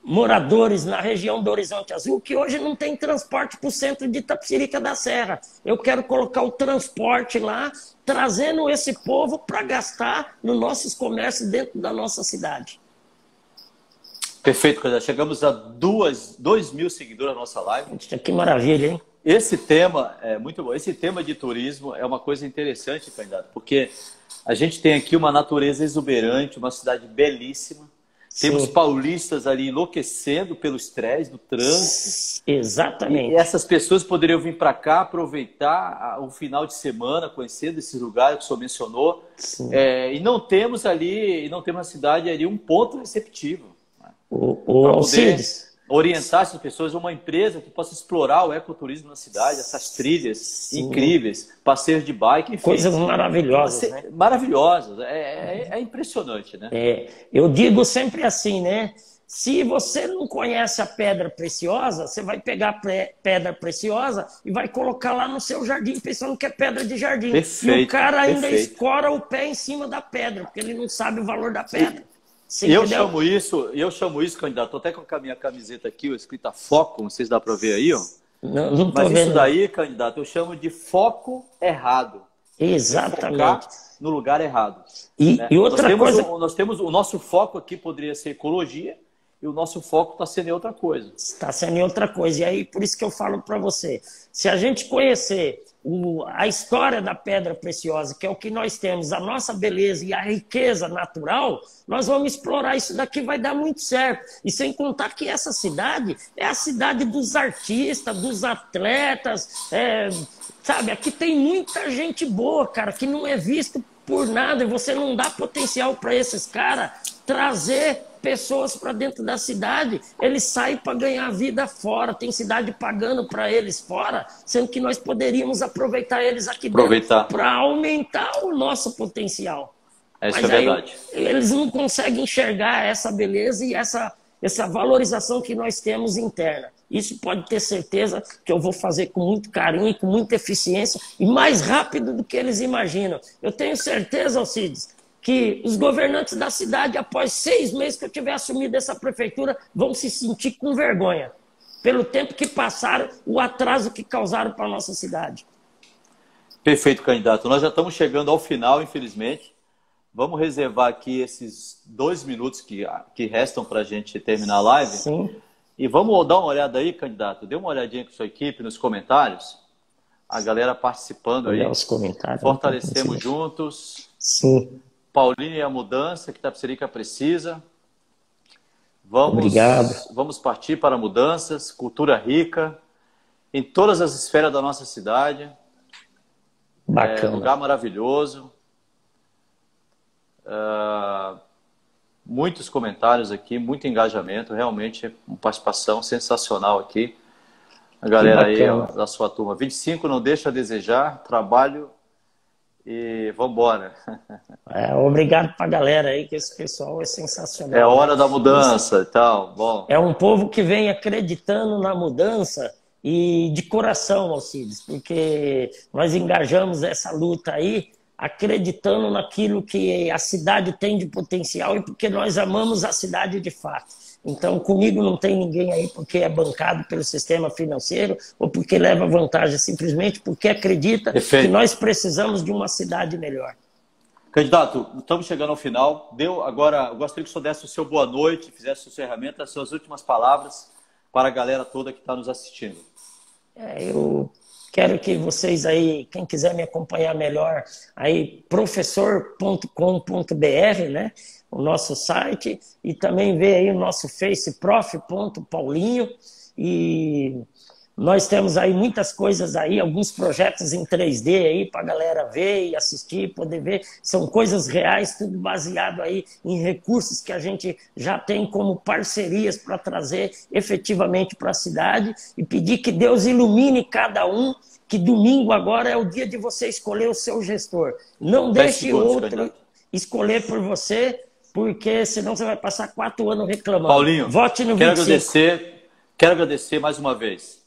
moradores na região do Horizonte Azul que hoje não tem transporte para o centro de Itapecerica da Serra. Eu quero colocar o transporte lá, trazendo esse povo para gastar nos nossos comércios dentro da nossa cidade. Perfeito, candidato. Chegamos a 2.000 seguidores na nossa live. Que maravilha, hein? Esse tema é muito bom. Esse tema de turismo é uma coisa interessante, candidato, porque a gente tem aqui uma natureza exuberante, uma cidade belíssima. Temos paulistas ali enlouquecendo pelo estresse do trânsito. Exatamente. E essas pessoas poderiam vir para cá, aproveitar o final de semana, conhecendo esses lugares que o senhor mencionou. E não temos na cidade ali um ponto receptivo. O Alcides, orientar essas pessoas a uma empresa que possa explorar o ecoturismo na cidade, essas trilhas incríveis, passeios de bike, enfim. Coisas maravilhosas, né? Maravilhosas. É impressionante, né? Eu digo sempre assim, né? Se você não conhece a pedra preciosa, você vai pegar a pedra preciosa e vai colocar lá no seu jardim, pensando que é pedra de jardim. Perfeito, e o cara ainda escora o pé em cima da pedra, porque ele não sabe o valor da pedra. Eu chamo isso, candidato, estou até com a minha camiseta aqui, escrita Foco, não sei se dá para ver aí, ó. Não tô Mas vendo. Isso daí, candidato, eu chamo de foco errado. Exatamente. Focar no lugar errado. E outra coisa... Nós temos o nosso foco aqui poderia ser ecologia, e o nosso foco está sendo em outra coisa. Está sendo em outra coisa. E aí, por isso que eu falo para você, se a gente conhecer a história da pedra preciosa, que é o que nós temos, a nossa beleza e a riqueza natural, nós vamos explorar isso daqui, vai dar muito certo. E sem contar que essa cidade é a cidade dos artistas, dos atletas, sabe? Aqui tem muita gente boa, cara, que não é visto por nada, e você não dá potencial para esses caras trazer pessoas para dentro da cidade. Eles saem para ganhar vida fora, tem cidade pagando para eles fora, sendo que nós poderíamos aproveitar eles aqui dentro para aumentar o nosso potencial. Isso é verdade. Eles não conseguem enxergar essa beleza e essa valorização que nós temos interna. Isso pode ter certeza que eu vou fazer com muito carinho e com muita eficiência e mais rápido do que eles imaginam. Eu tenho certeza, Alcides, que os governantes da cidade, após 6 meses que eu tiver assumido essa prefeitura, vão se sentir com vergonha pelo tempo que passaram, o atraso que causaram para a nossa cidade. Perfeito, candidato. Nós já estamos chegando ao final, infelizmente. Vamos reservar aqui esses 2 minutos que restam para a gente terminar a live. Sim. E vamos dar uma olhada aí, candidato. Dê uma olhadinha com a sua equipe nos comentários. A galera participando aí. Os comentários. Fortalecemos juntos. Sim. Paulinho e a mudança que Itapecerica precisa. Obrigado. Vamos partir para mudanças, cultura rica, em todas as esferas da nossa cidade. Bacana. Lugar maravilhoso. Muitos comentários aqui, muito engajamento, realmente uma participação sensacional aqui. A galera aí da sua turma. 25 não deixa a desejar, trabalho e vamos embora. Obrigado para a galera aí, que esse pessoal é sensacional. É a hora da mudança e tal. Bom. É um povo que vem acreditando na mudança e de coração, Alcides, porque nós engajamos essa luta aí acreditando naquilo que a cidade tem de potencial e porque nós amamos a cidade de fato. Então, comigo não tem ninguém aí porque é bancado pelo sistema financeiro ou porque leva vantagem, simplesmente porque acredita que nós precisamos de uma cidade melhor. Candidato, estamos chegando ao final. Agora, eu gostaria que o senhor desse o seu boa noite, fizesse o seu encerramento, as suas últimas palavras para a galera toda que está nos assistindo. Eu quero que vocês aí, quem quiser me acompanhar melhor, aí professor.com.br, né? O nosso site, e também ver aí o nosso Face, prof.paulinho, e nós temos aí muitas coisas aí, alguns projetos em 3D aí para a galera ver e assistir, poder ver, são coisas reais, tudo baseado aí em recursos que a gente já tem como parcerias para trazer efetivamente para a cidade, e pedir que Deus ilumine cada um, que domingo agora é o dia de você escolher o seu gestor. Não deixe outro escolher por você, porque senão você vai passar 4 anos reclamando. Paulinho, vote no quero 25. agradecer mais uma vez.